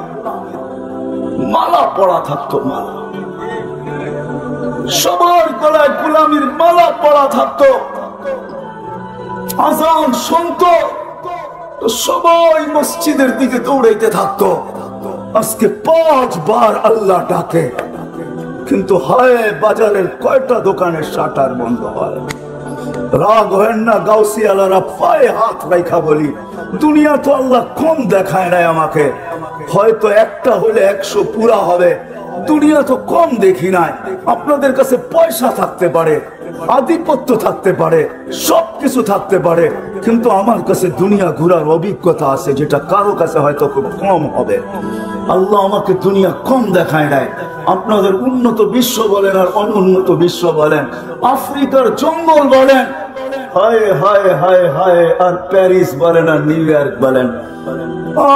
মালা পড়া থাকতো। মালা, সবার গলায় গোলামির মালা পড়া থাকতো। আজান শুনতো তো সবাই মসজিদের দিকে দৌড়াইতে থাকতো। আজকে 5 বার আল্লাহ ডাকে, কিন্তু হায় বাজারের কয়টা দোকানের শাটার বন্ধ হয়। রাগ হয় না গাউসিয়ালারা পায়ে হাত রাখা বলি, দুনিয়া তো আল্লাহ কম দেখায় নাই আমাকে, হয়তো একটা হলে 100 পুরা হবে। দুনিয়া তো কম দেখি নাই। আপনাদের কাছে পয়সা থাকতে পারে, আধিপত্য থাকতে পারে, সবকিছু থাকতে পারে, কিন্তু আমার কাছে দুনিয়া ঘোরার অভিজ্ঞতা আছে, যেটা কারো কাছে হয়তো খুব কম হবে। আল্লাহ আমাকে দুনিয়া কম দেখায় নাই। আপনাদের উন্নত বিশ্ব বলেন আর অনুন্নত বিশ্ব বলেন, আফ্রিকার জঙ্গল বলেন, হায় হায় হায় হায়, আর প্যারিস বলেন আর নিউ ইয়র্ক বলেন,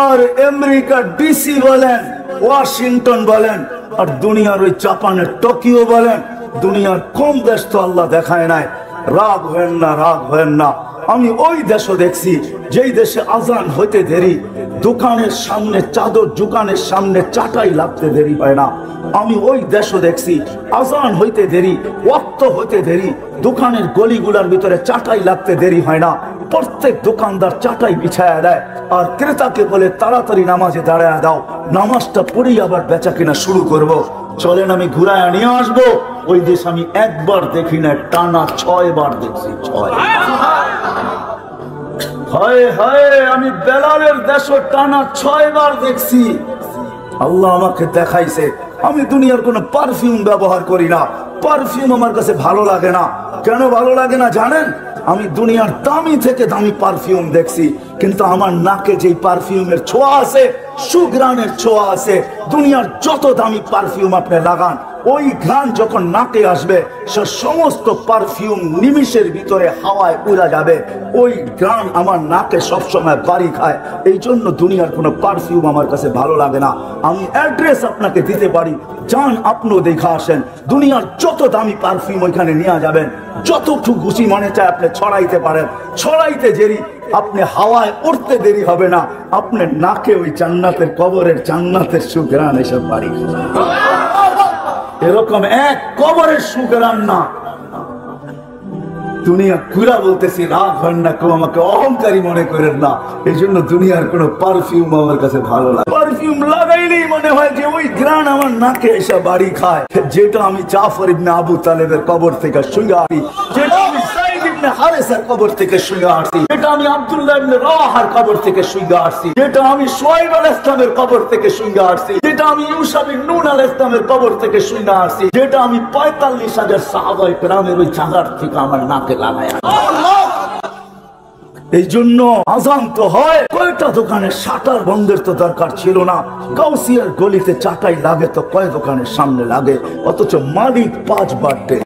আর আমেরিকার ডিসি বলেন, ওয়াশিংটন বলেন, আর দুনিয়ার ওই জাপানের টোকিও বলেন, দুনিয়ার কম দেশ তো আল্লাহ দেখায় নাই। রাগ হেন না, রাগ হেন না। আমি ওই দেশও দেখছি যেই দেশে আজান হইতে দেরি, দোকানের সামনে চাদর, দোকানের সামনে চাটাই লাগতে দেরি হয় না। আমি ওই দেশও দেখছি আজান হইতে দেরি, ওয়াক্ত হইতে দেরি, দোকানের গলিগুলার ভিতরে চাটাই লাগতে দেরি হয় না। প্রত্যেক দোকানদার চাটাই বিছায়া দেয় আর ক্রেতাকে বলে তাড়াতাড়ি নামাজে দাঁড়ায় দাও, নামাজটা পড়েই আবার বেচা কিনা শুরু করব। চলেন আমি ঘুরায় নিয়ে আসবো। ওই দেশ আমি একবার দেখি না, টানা 6 বার দেখছি। 6 হায় হায়, আমি বেলালের দেশও টানা 6 বার দেখছি। আল্লাহ আমাকে দেখাইছে। আমি দুনিয়ার কোনো পারফিউম ব্যবহার করি না, পারফিউম আমার কাছে ভালো লাগে না। কেন ভালো লাগে না জানেন? আমি দুনিয়ার দামি থেকে দামি পারফিউম দেখছি, কিন্তু আমার নাকে যেই পারফিউমের ছোঁয়া আছে, সুঘ্রাণের ছোঁয়া আছে, দুনিয়ার যত দামি পারফিউম আপনি লাগান ওই ঘ্রাণ যখন নাকে আসবে সে সমস্ত পারফিউম নিমিষের ভিতরে হাওয়ায় উড়া যাবে। ওই ঘ্রাণ আমার নাকে সবসময় বাড়ি খায়। এই জন্য দুনিয়ার কোনো পারফিউম আমার কাছে ভালো লাগে না। আমি অ্যাড্রেস আপনাকে দিতে পারি, যান আপনিও দেখা আসেন। দুনিয়ার যত দামি পারফিউম ওইখানে নিয়ে যাবেন, যতটুকু খুশি মনে চায় আপনি ছড়াইতে পারেন। ছড়াইতে দেরি, আপনি হাওয়ায় উঠতে দেরি হবে না, আপনার নাকে ওই জান্নাতের কবরের জান্নাতের সুঘ্রাণ এসব বাড়ি। এরকম এক কবরের সুঘ্রাণ না। দুনিয়া ঘুরা বলতেছি, রাগ হন না, কেউ আমাকে অহংকারী মনে করেন না। এই জন্য দুনিয়ার কোন পারফিউম আমার কাছে ভালো লাগে। পারফিউম লাগাইলেই মনে হয় যে ওই ঘ্রাণ আমার নাকে এসে বাড়ি খায়। যেটা আমি জাফর ইবনে আবু তালেবের কবর থেকে শুনে আসি, যেটা আমি যায়েদ ইবনে হারেসার কবর থেকে শুনে আসি, যেটা আমি আব্দুল্লাহ ইবনে রাওয়াহার কবর থেকে শুনে আসি, যেটা আমি শুআয়ব আলাইহিস সালামের কবর থেকে শুনে আসি, যেটা আমি ইউসা বিন নূন আলাইহিস সালামের কবর থেকে শুনে আসি, যেটা আমি ৪৫,০০০ সাহাবায়ে কেরামের ওই জায়গার থেকে আমার নাকে লাগায়া। এই জন্য আজান তো হয়, কয়টা দোকানের শাটার বন্ধের তো দরকার ছিল না। গাউসিয়ার গলিতে চাটাই লাগে তো কয় দোকানের সামনে লাগে, অথচ মালিক ৫ বার ডাকে,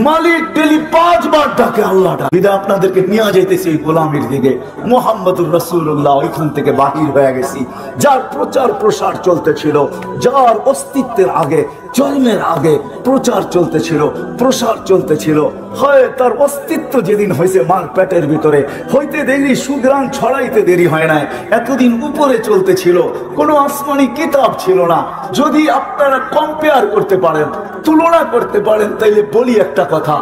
মালিক ডেলি ৫ বার ডাকে। আল্লাহ বিদায় আপনাদেরকে নিয়ে যাইতেছি গোলামির দিকে। মুহাম্মদুর রাসূলুল্লাহ ওইখান থেকে বাহির হয়ে গেছি। যার প্রচার প্রসার চলতেছিল, যার অস্তিত্বের আগে, জন্মের আগে প্রচার চলতেছিল, প্রসার চলতেছিল, হয় তার অস্তিত্ব যেদিন হয়েছে মার পেটের ভিতরে, হইতে দেরি, সুঘ্রাণ ছড়াইতে দেরি হয় নাই। এতদিন উপরে চলতেছিল, কোনো আসমানি কিতাব ছিল না। যদি আপনারা কম্পেয়ার করতে পারেন, তুলনা করতে পারেন, তাইলে বলি একটা কথা,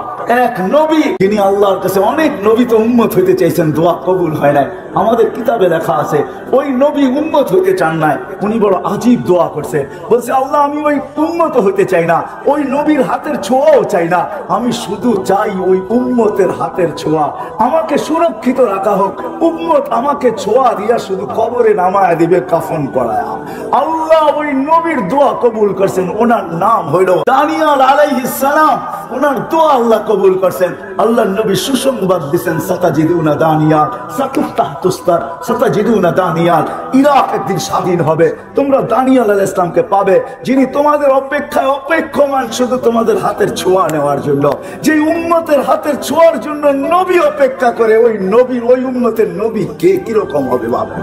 এক নবী, যিনি আল্লাহর কাছে অনেক নবী তো উম্মত হইতে চাইছেন, দোয়া কবুল হয় নাই। আমাদের কিতাবে লেখা আছে ওই নবী উম্মত হইতে চান নাই, উনি বড় আজীব দোয়া করছে। বলছে, আল্লাহ আমি ওই উম্মত হইতে চাই না, ওই নবীর হাতের ছোঁয়াও চাই না, আমি শুধু চাই ওই উম্মতের হাতের ছোঁয়া। আমাকে সুরক্ষিত রাখা হোক, উম্মত আমাকে ছোঁয়া দিয়া শুধু কবরে নামায় দিবে, কাফন পরায়া। আল্লাহ ওই নবীর দোয়া কবুল করছেন। ওনার নাম হইল দানিয়াল আলাইহিস সালাম। ওনার দোয়া আল্লাহ কবুল করছেন। আল্লাহ নবী সুসংবাদ দিবেন, সাতাজিদুনা দানিয়াল, সাতুফতাহতুস্তার, সাতাজিদুনা দানিয়াল। ইরাক একদিন স্বাধীন হবে, তোমরা দানিয়াল আলাইহিস সালামকে পাবে, যিনি তোমাদের অপেক্ষায় অপেক্ষমান শুধু তোমাদের হাতের ছোঁয়া নেওয়ার জন্য। যে উম্মতের হাতের ছোঁয়ার জন্য নবী অপেক্ষা করে, ওই নবী, ওই উম্মতের নবী কে কিরকম হবে বাবা।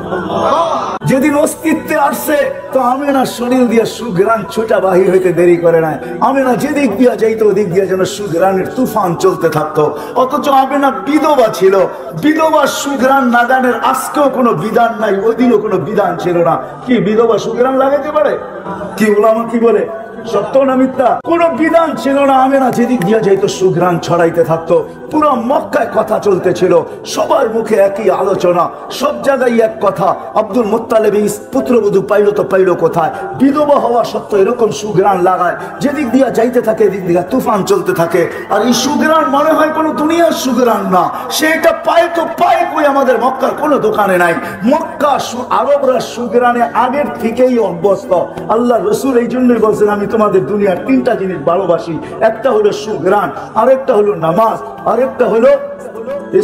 যেদিন অস্তিত্বে আসছে তো আমেনা শরীর দিয়া সুঘ্রাণ ছুটা বাহির হইতে দেরি করে নাই। আমেনা যেদিক দিয়া যাইতো ওদিক দিয়া যেন সুঘ্রাণের তুফান চলতে থাকতো। অথচ আমেনা বিধবা ছিল, বিধবা সুঘ্রাণ নাগানের আজকেও কোনো বিধান নাই, ওদিনও কোনো বিধান ছিল না। কি বিধবা সুঘ্রাণ লাগাইতে পারে? কি উলামা কি বলে, সত্য না মিথ্যা? কোন বিধান ছিল না। আমেনা যেদিক দিয়া যাইতো সুঘ্রাণ ছড়াইতে থাকতো। পুরো মক্কায় কথা চলতেছিল, সবার মুখে একই আলোচনা, সব জায়গায় এক কথা, আব্দুল মুত্তালিব পুত্রবধূ পাইলো তো পাইলো কোথায়? বিধবা হওয়া সত্ত্বেও এরকম সুঘ্রাণ লাগায়, যেদিক দিয়া যাইতে থাকে এদিক দিয়া তুফান চলতে থাকে। আর এই সুঘ্রাণ মনে হয় কোনো দুনিয়ার সুঘ্রাণ না, সেটা পায় তো পায় কই আমাদের মক্কার কোনো দোকানে নাই। মক্কা আরবরা সুঘ্রাণে আগের থেকেই অভ্যস্ত। আল্লাহ রসুল এই জন্যই বলছেন, আমি তোমাদের দুনিয়ার 3টা জিনিস ভালোবাসি। একটা হলো সুঘ্রাণ, আরেকটা হলো নামাজ, আরেকটা হলো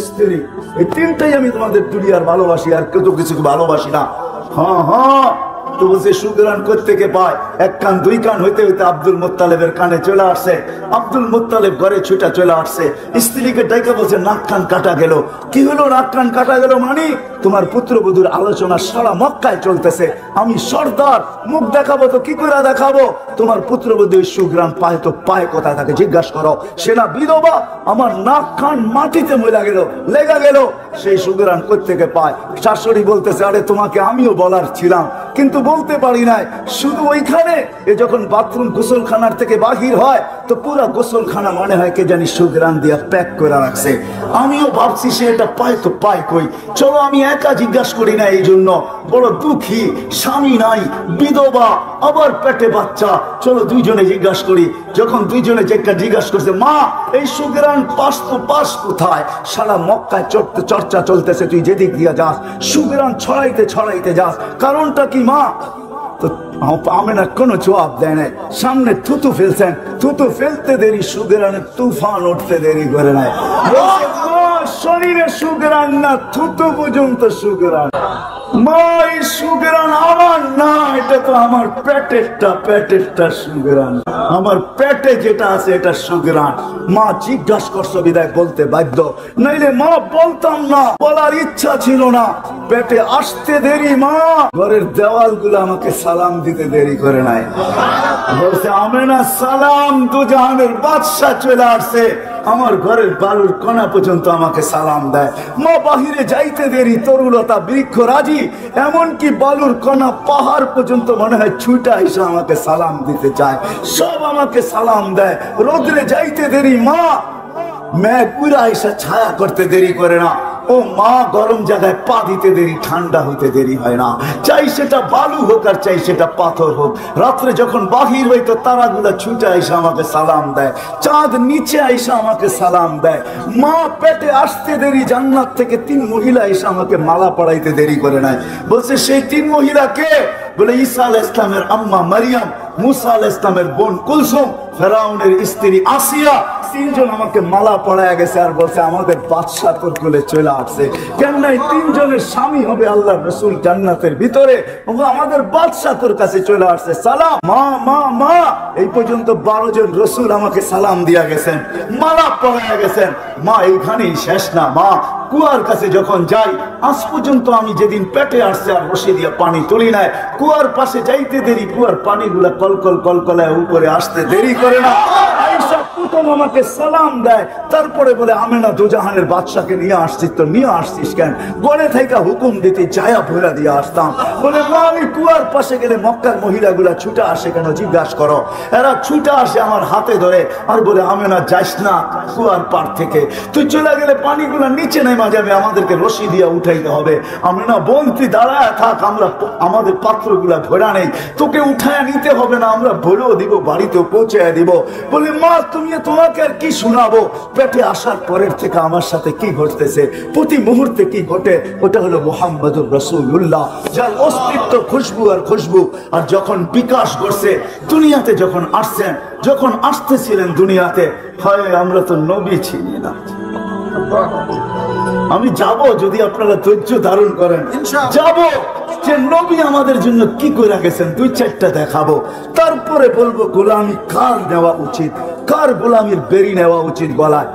স্ত্রী। এই 3টাই আমি তোমাদের দুনিয়ার ভালোবাসি, আর কেউ তো কিছু ভালোবাসি না। হ্যাঁ হ্যাঁ, তো বলছে সুঘ্রাণ কোত্থেকে পায়? 1 কান 2 কান হইতে হইতে আব্দুল মুত্তালিবের কানে চলে আসছে। আব্দুল মুত্তালিব ঘরে ছুটা চলে আসছে, স্ত্রীকে ডাইকে বলছে, নাক কান কাটা গেল। কি হলো নাক কান কাটা গেল? মানে তোমার পুত্রবধূর আলোচনা সারা মক্কায় চলতেছে, আমি সর্দার, মুখ দেখাবো তো কি করে দেখাবো? তোমার পুত্রবধূ সুঘ্রাণ পায় তো পায় কোথায় থাকে জিজ্ঞাসা করো। সেনা বিধবা, আমার নাক কান মাটিতে মইলা গেল, লেগা গেল, সেই সুঘ্রাণ কোত্থেকে পায়? শাশুড়ি বলতেছে, আরে তোমাকে আমিও বলার ছিলাম কিন্তু বলতে পারি নাই। শুধু ওইখানে যখন বাথরুম গোসলখানার থেকে বাহির হয় তো পুরা গোসলখানা মনে হয় কে জানি সুঘ্রাণ দিয়ে প্যাক করে রাখছে। আমিও ভাবছি সে এটা পায় তো পায় কই, চলো আমি একা জিজ্ঞাসা করি না। এই জন্য বড় দুঃখী, স্বামী নাই, বিধবা, আবার পেটে বাচ্চা, চলো দুইজনে জিজ্ঞাসা করি। যখন দুইজনে জিজ্ঞাসা করছে, মা এই সুঘ্রাণ পাস তো পাস কোথায়? সারা মক্কায় চর্চা চলতেছে, তুই যেদিক দিয়া যাস সুঘ্রাণ ছড়াইতে ছড়াইতে যাস, কারণটা কি মা? তো আমেনা কোনো জবাব দেয় নাই। সামনে থুতু ফেলছেন, থুতু ফেলতে দেরি, সুঘ্রাণের তুফান উঠতে দেরি করে নাই। শরীরে সুঘ্রাণ না, থুতু পর্যন্ত সুঘ্রাণ। মাই সুগ্রান আমার না, এটা তো আমার পেটেরটা সুগ্রান, আমার পেটে যেটা আছে এটা সুগ্রান। মা জিজ্ঞাসা করছো বিদায় বলতে বাধ্য, নাইলে মা বলতাম না, বলার ইচ্ছা ছিল না। পেটে আসতে দেরি, মা ঘরের দেওয়াল গুলো আমাকে সালাম দিতে দেরি করে নাই। বলছে আমেনা সালাম, দু জাহানের বাদশা চলে আসছে, আমার ঘরের বালুর কণা পর্যন্ত আমাকে সালাম দেয়। মা বাহিরে যাইতে দেরি, তরুলতা বৃক্ষ রাজি, এমনকি বালুর কণা পাহাড় পর্যন্ত মনে হয় ছুটা এসে আমাকে সালাম দিতে চায়, সব আমাকে সালাম দেয়। রোদ্রে যাইতে দেরি, মা মেঘ উড়া এসে ছায়া করতে দেরি করে না। ও মা গরম জায়গায় পা দিতে দেরি, ঠান্ডা হইতে দেরি হয় না। চাই সেটা বালু হোক আর চাই সেটা পাথর হোক। রাত্রে যখন বাহির হইতো তারাগুলা ছুটে আইসা আমাকে সালাম দেয়, চাঁদ নিচে আইসা আমাকে সালাম দেয়। মা পেটে আসতে দেরি, জান্নাত থেকে 3 মহিলা এসে আমাকে মালা পড়াইতে দেরি করে নাই। বলছে সেই 3 মহিলা কে? বলে ঈসা আলাইহিস সালামের আম্মা মারিয়াম, মুসা আলাইহিস সালামের বোন কুলসুম, ফেরাউনের স্ত্রী আসিয়া। 3 জন আমাকে মালা পড়ায় গেছে আর বলছে আমাদের বাদশা তোর কোলে চলে আসছে। কেন নাই 3 জনের স্বামী হবে আল্লাহর রাসূল জান্নাতের ভিতরে, আমাদের বাদশা তোর কাছে চলে আসছে, সালাম। মা মা মা এই পর্যন্ত 12 জন রাসূল আমাকে সালাম দিয়া গেছেন, মালা পড়ায় গেছেন। মা এইখানেই শেষ না, মা কুয়ার কাছে যখন যাই, আজ পর্যন্ত আমি যেদিন পেটে আসছে আর রশি দিয়ে পানি তুলি নাই, কুয়ার পাশে যাইতে দেরি, কুয়ার পানিগুলা কলকল কলকলায় উপরে আসতে দেরি করে না। আয়েশা প্রথম আমাকে সালাম দেয়, তারপরে বলে আমেনা দুজাহানের বাদশাকে নিয়ে আসছিস তো নিয়ে আসছিস কেন? গড়ে থেকে হুকুম দিতে জায়া ভরা দিয়ে আসতাম। বলে মা আমি কুয়ার পাশে গেলে মক্কার মহিলাগুলা ছুটে আসে কেন জিজ্ঞাসা করো? এরা ছুটে আসে আমার হাতে ধরে আর বলে আমেনা যাইস না কুয়ার পার থেকে, তুই চলে গেলে পানিগুলা নিচে নেমে যাবে, আমাদেরকে রশি দিয়ে উঠাইতে হবে। আমেনা বোন তুই দাঁড়ায় থাক, আমরা আমাদের পাত্রগুলা ভরা নেই, তোকে উঠায় নিতে হবে না, আমরা ভরেও দিব, বাড়িতেও পৌঁছে দিব। বলে মা তুমি তোমাকে আর কি শোনাবো, পেটে আসার পরের থেকে আমার সাথে কি ঘটতেছে, প্রতি মুহূর্তে কি ঘটে, ওটা হলো মুহাম্মদুর রাসূলুল্লাহ, যার অস্তিত্ব খুশবু আর খুশবু। আর যখন বিকাশ ঘটছে দুনিয়াতে, যখন আসছেন, যখন আসতেছিলেন দুনিয়াতে, হয় আমরা তো নবী চিনি না। আমি যাব, যদি আপনারা ধৈর্য ধারণ করেন যাব, যে নবী আমাদের জন্য কি করে গেছেন 2-4টা দেখাবো, তারপরে বলবো গোলামি কার নেওয়া উচিত, কার গোলামির বেরি নেওয়া উচিত গলায়।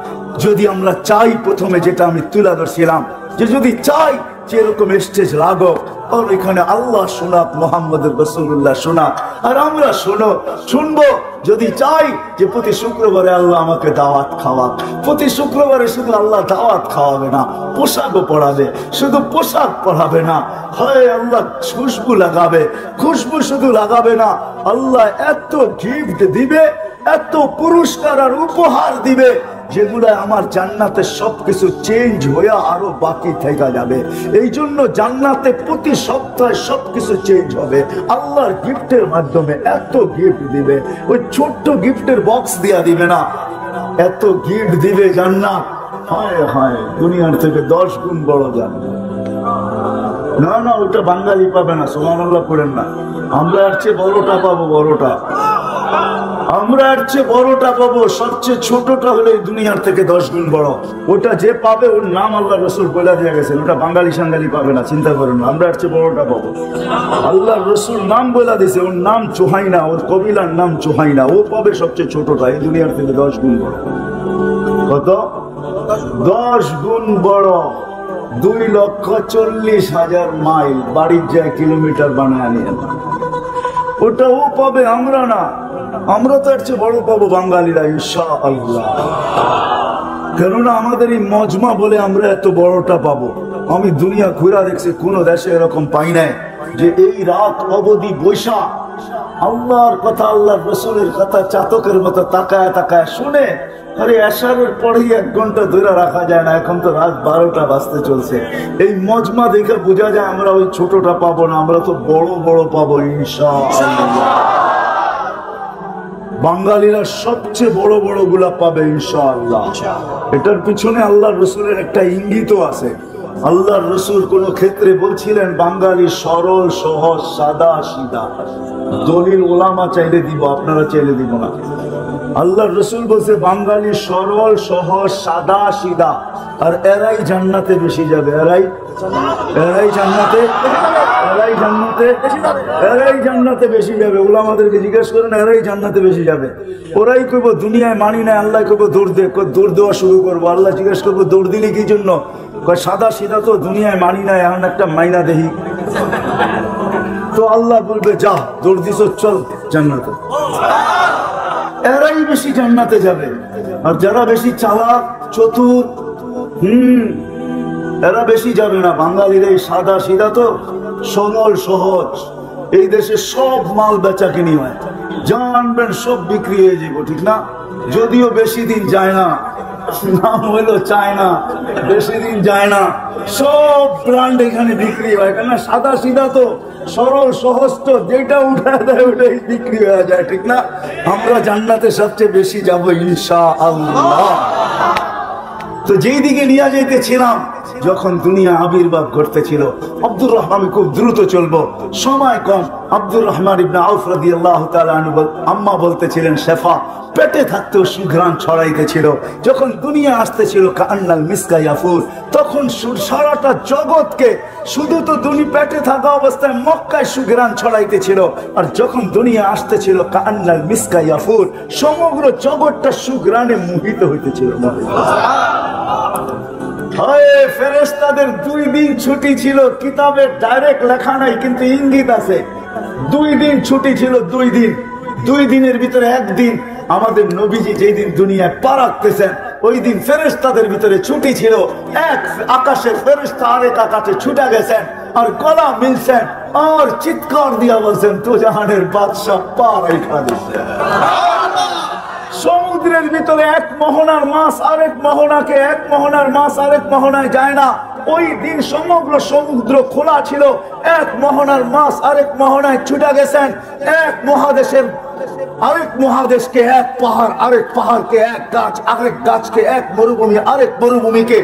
যদি আমরা চাই, প্রথমে যেটা আমি তুলে ধরছিলাম, যে যদি চাই যে এরকম স্টেজ লাগো আর এখানে আল্লাহ শোনাক, মুহাম্মদুর রাসূলুল্লাহ শোনাক, আর আমরা শুনবো। যদি চাই যে প্রতি শুক্রবারে আল্লাহ আমাকে দাওয়াত খাওয়াক, প্রতি শুক্রবারে শুধু আল্লাহ দাওয়াত খাওয়াবে না, পোশাকও পড়াবে, শুধু পোশাক পড়াবে না, হয় আল্লাহ খুশবু লাগাবে, খুশবু শুধু লাগাবে না, আল্লাহ এত গিফট দিবে, এত পুরস্কার আর উপহার দিবে, যেগুলা আমার জান্নাতে সবকিছু চেঞ্জ হয়ে আরো বাকি থেকে যাবে। এই জন্য জান্নাতে প্রতি সপ্তাহে সবকিছু চেঞ্জ হবে আল্লাহর গিফটের মাধ্যমে। এত গিফট দিবে, ওই ছোট্ট গিফটের বক্স দিয়া দিবে না, এত গিফট দিবে জান্নাত, হায় হায় দুনিয়ার থেকে 10 গুণ বড় জান্নাত। না না ওটা বাঙালি পাবে না, সুবহানাল্লাহ পড়েন না, আমরা এর চেয়ে বড়টা পাবো, বড়টা আমরা এর চেয়ে বড়টা পাবো। সবচেয়ে ছোটটা হলে দুনিয়ার থেকে 10 গুণ বড়। ওটা যে পাবে ওর নাম আল্লাহ রাসূল বলে দিয়ে গেছেন, ওটা বাঙালি সাঙ্গালি পাবে না, চিন্তা করেন না, আমরা এর চেয়ে বড়টা পাবো। আল্লাহ রাসূল নাম বলে দিয়েছে, ওর নাম চোহাইনা, ওর কবিলার নাম চোহাইনা, ও পাবে সবচেয়ে ছোটটা, এই দুনিয়ার থেকে 10 গুণ বড়। কত? 10 গুণ বড়। 2,40,000 মাইল বাড়ির যায় কিলোমিটার বানায় নিয়ে, ওটা ও পাবে, আমরা না। আমরা তো এর চেয়ে বড় পাবো বাঙালিরা ইনশাআল্লাহ। কেননা আমাদের এই মজমা বলে আমরা এত বড়টা পাবো। আমি দুনিয়া ঘুরা দেখছি, কোন দেশে এরকম পাই নাই যে এই রাত অবধি বৈশা আল্লাহর কথা, আল্লাহর রাসূলের কথা চাতকের মতো তাকায় তাকায় শুনে। আরে এশারের পরেই 1 ঘন্টা ধরে রাখা যায় না, এখন তো রাত 12টা বাজতে চলছে। এই মজমা দেখে বোঝা যায় আমরা ওই ছোটটা পাবো না, আমরা তো বড় বড় পাবো ইনশাআল্লাহ। বাঙালিরা সবচেয়ে বড় বড় গুলা পাবে ইনশাআল্লাহ। এটার পিছনে আল্লাহর রাসূলের একটা ইঙ্গিত আছে। আল্লাহর রাসূল কোন ক্ষেত্রে বলছিলেন বাঙালি সরল সহজ সাদা সিধা। দলিল ওলামা চাইলে দিব, আপনারা চাইলে দিব না। আল্লাহর রাসূল বলছে বাঙালি সরল সহজ সাদা সিধা। আর এরাই জান্নাতে বেশি যাবে। এরাই জান্নাতে বেশি যাবে। ওলামাদেরকে জিজ্ঞেস করেন, এরাই জান্নাতে বেশি যাবে। ওরাই কইব দুনিয়ায় মানি না, আল্লাহ কইব দৌড় দে, দৌড় দেওয়া শুরু করবো। আল্লাহ জিজ্ঞেস করবো দৌড় দিলি কি জন্য? সাদা সিধা তো দুনিয়ায় মানি না, এখন একটা মাইনা দেহি। তো আল্লাহ বলবে যা দৌড় দিস, চল জান্নাতে। এরাই বেশি জান্নাতে যাবে। আর যারা বেশি চালাক চতুর, এরা বেশি যাবে না। বাঙালির এই সাদা সিধা তো সরল সহজ। এই দেশে সব মাল বেচা কিনি হয়, জানবেন সব বিক্রি হয়ে যাবো, ঠিক না? যদিও বেশি দিন যায় না, নাম হইলো চায়না, বেশি দিন যায় না, সব ব্র্যান্ড এখানে বিক্রি হয়। কেন? সাদা সিধা তো সরল সহজ, তো যেটা উঠায় দেয় ওটাই বিক্রি হয়ে যায়, ঠিক না? আমরা জান্নাতে সবচেয়ে বেশি যাবো ইনশাআল্লাহ। তো যেই দিকে নিয়ে যেতেছিলাম, যখন দুনিয়া আবির্ভাব ঘটতেছিল, আব্দুর রহমান, খুব দ্রুত চলবো, সময় কম। আব্দুর রহমান ইবনে আউফ রাদিয়াল্লাহু তাআলা আনহু আম্মা বলতেছিলেন, শেফা পেটে থাকতেও সুঘ্রাণ ছড়াইতেছিল। যখন দুনিয়া আসতেছিল কান্নাল মিসকা ইয়াফুর, তখন সারাটা জগৎকে, শুধু তো পেটে থাকা অবস্থায় মক্কায় সুঘ্রাণ ছড়াইতেছিল। আর যখন দুনিয়া আসতেছিল কান্নাল মিসকা ইয়াফুর, সমগ্র জগৎটা সুঘ্রাণে মোহিত হইতেছিল। ফেরেশতাদের 2 দিন ছুটি ছিল। কিতাবে ডাইরেক্ট লেখা নাই, কিন্তু ইঙ্গিত আছে। 2 দিন ছুটি ছিল, 2 দিন। 2 দিনের ভিতরে 1 দিন আমাদের নবীজি যেই দিন দুনিয়ায় পা রাখতেছেন, ওই দিন ফেরেশতাদের ভিতরে ছুটি ছিল। এক আকাশের ফেরেশতা আরেক আকাশে ছুটে গেছেন, আর গলা মিলছেন, আর চিৎকার দিয়া বলছেন, তো জাহানের বাদশাহ পা রাখা দিচ্ছে। সমুদ্রের ভিতরে এক মোহনার মাছ আরেক মোহনাকে, এক মোহনার মাছ আরেক মোহনায় যায় না। ওই দিন সমগ্র সমুদ্র খোলা ছিল। এক মোহনার মাছ আরেক মোহনায় ছুটে গেছেন। এক মহাদেশের আরেক মহাদেশকে, এক পাহাড় আরেক পাহাড়কে, এক গাছ আরেক গাছকে, এক মরুভূমি আরেক মরুভূমিকে,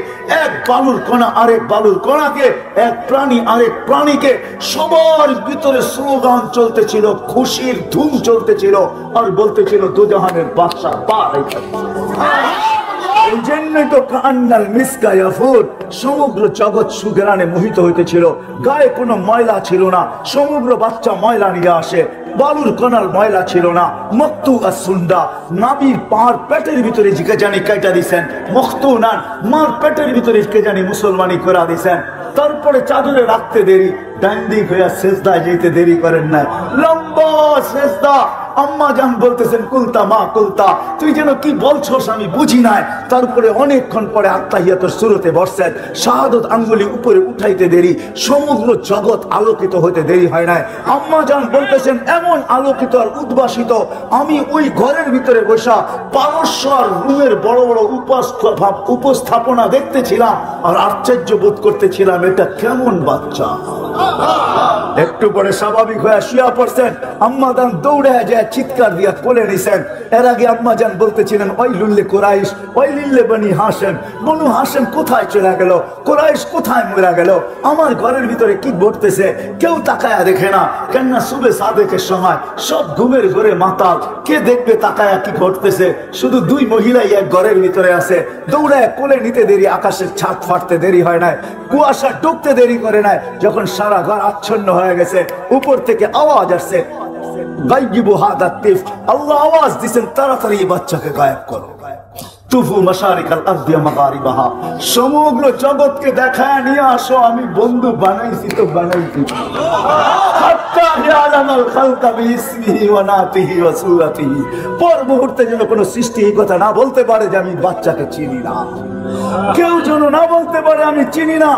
এক বালুর কণা আরেক বালুর কণাকে, এক প্রাণী আরেক প্রাণীকে। সবার ভিতরে স্লোগান চলতেছিল, খুশির ধুম চলতেছিল, আর বলতেছিল দুজাহানের বাদশাহ পা রেখে। এই জন্যই তো কান্নাল মিসকা ইয়াফুর, সমগ্র জগৎ সুঘ্রাণে মোহিত হইতেছিল। গায়ে কোনো ময়লা ছিল না, সমগ্র বাচ্চা ময়লা নিয়ে আসে। বালুর কণার ময়লা ছিল না। মক্তু আসুন্ডা, নাবির পার পেটের ভিতরে কে জানি কাইটা দিছেন। মক্তু নান, মার পেটের ভিতরে কে জানি মুসলমানি করা দিছেন। তারপরে চাদরে রাখতে দেরি, ডান দিক হইয়া সেজদায় যেতে দেরি করেন না, লম্বা সেজদা। আম্মা জান বলতেছেন, কুলতা মা কুলতা, তুই যেন কি বলছস আমি বুঝি নাই। তারপরে অনেকক্ষণ পরে আত্তাহিয়াতুর সূরাতে বসছেন, শাহাদত আঙ্গুলি উপরে উঠাইতে দেরি, সমগ্র জগৎ আলোকিত হতে দেরি হয় নাই। আম্মা জান বলতেছেন, এমন আলোকিত আর উদ্ভাসিত, আমি ওই ঘরের ভিতরে বসা পারস্যর রুমের বড় বড় উপস্থাপনা দেখতেছিলাম, আর আশ্চর্য বোধ করতেছিলাম, এটা কেমন বাচ্চা। একটু পরে স্বাভাবিক হয়ে শুয়া পড়ছেন। আম্মা জান দৌড়ে যায়, চিৎকার দিয়া কোলে নিছেন। এর আগে আম্মা জান বলতেছিলেন, ওই লুল্লে কুরাইশ, ওই লিল্লে বনি হাসেম, বনু হাসেম কোথায় চলে গেল, কুরাইশ কোথায় মরে গেল, আমার ঘরের ভিতরে কি ঘটতেছে কেউ তাকায়া দেখে না। কেননা সুবে সাদেকের সময় সব ঘুমের ঘরে মাতাল, কে দেখবে তাকায়া কি ঘটতেছে। শুধু 2 মহিলাই এক ঘরের ভিতরে আছে। দৌড়ায় কোলে নিতে দেরি, আকাশের ছাদ ফাটতে দেরি হয় নাই, কুয়াশা ঢুকতে দেরি করে নাই। যখন সারা ঘর আচ্ছন্ন হয়ে গেছে, উপর থেকে আওয়াজ আসছে, গায়িবু হাদা তিফ, আল্লাহ আওয়াজ দিবেন, তাড়াতাড়ি বাচ্চাকে গায়েব করো। তুফু মাশারিকাল আরদি ওয়া মাগারিবাহা, সমগ্র জগৎকে দেখায় নিয়ে আসো, আমি বন্ধু বানাইছি তো বানাইছি। হাত্তা ইয়ালামাল খালকা বিইসমিহি ওয়া নাতিহি ওয়া সূরাতিহি, পর মুহূর্তে যেন কোনো সৃষ্টি এই কথা না বলতে পারে যে আমি বাচ্চাকে চিনি না। কেউ যেন না বলতে পারে আমি চিনি না,